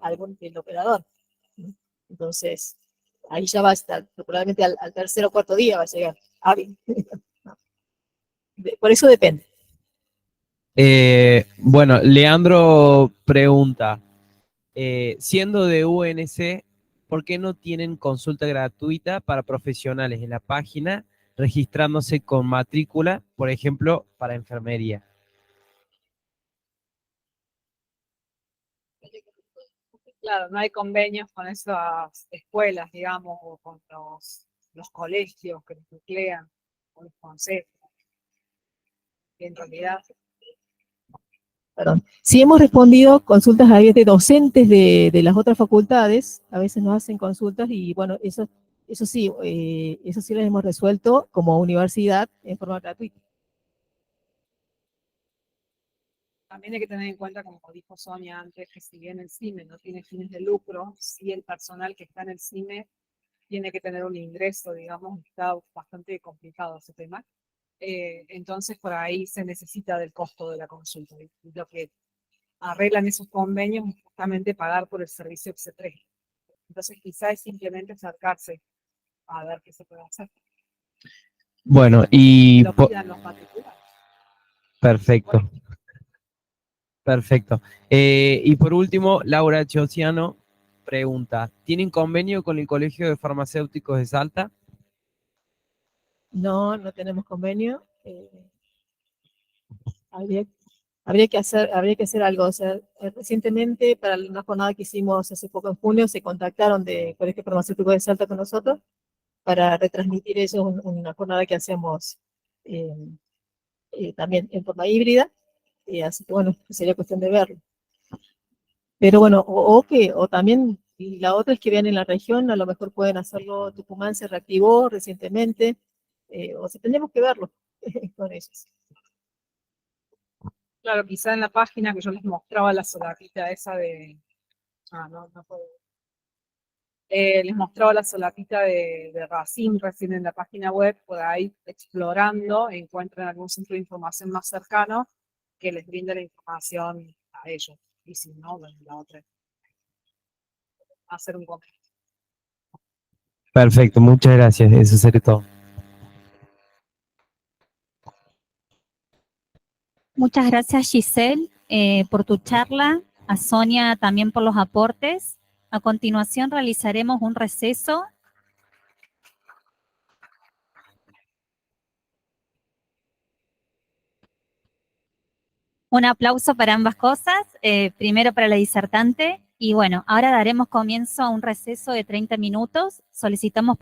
operador. Entonces, ahí ya va a estar, probablemente al tercer o cuarto día va a llegar hábil. Por eso depende. Bueno, Leandro pregunta, siendo de UNC, ¿por qué no tienen consulta gratuita para profesionales en la página, registrándose con matrícula, por ejemplo, para enfermería? Claro, no hay convenios con esas escuelas, digamos, o con los colegios que los nuclean, o los consejos. En realidad, Perdón. Sí hemos respondido consultas a de docentes de las otras facultades, a veces nos hacen consultas y bueno, eso sí lo hemos resuelto como universidad en forma gratuita. también hay que tener en cuenta, como dijo Sonia antes, que si bien el CIME no tiene fines de lucro, sí el personal que está en el CIME tiene que tener un ingreso, digamos, está bastante complicado ese tema. Entonces, por ahí se necesita del costo de la consulta. Y lo que arreglan esos convenios es justamente pagar por el servicio que se presta. Entonces, quizás es simplemente acercarse a ver qué se puede hacer. Bueno, y... Lo pidan los particulares. Perfecto. Perfecto. Y por último, Laura Chociano pregunta, ¿tienen convenio con el Colegio de Farmacéuticos de Salta? No tenemos convenio. Habría que hacer algo. O sea, recientemente, para una jornada que hicimos hace poco en junio, se contactaron de Colegio Farmacéutico de Salta con nosotros para retransmitir eso, una jornada que hacemos también en forma híbrida. Así que bueno, sería cuestión de verlo. Pero bueno, o también, y la otra es que vean en la región, a lo mejor pueden hacerlo. Tucumán se reactivó recientemente, o sea, tendríamos que verlo con ellos. Claro, quizá en la página que yo les mostraba la solarita esa de... no puedo. Les mostraba la solapita de Racine recién en la página web, por ahí explorando, encuentran algún centro de información más cercano que les brinde la información a ellos. Y si no, bueno, la otra. Hacer un comentario. Perfecto, muchas gracias. Eso sería todo. Muchas gracias, Giselle, por tu charla, a Sonia también por los aportes. A continuación realizaremos un receso. Un aplauso para ambas cosas, primero para la disertante, y bueno, ahora daremos comienzo a un receso de 30 minutos. Solicitamos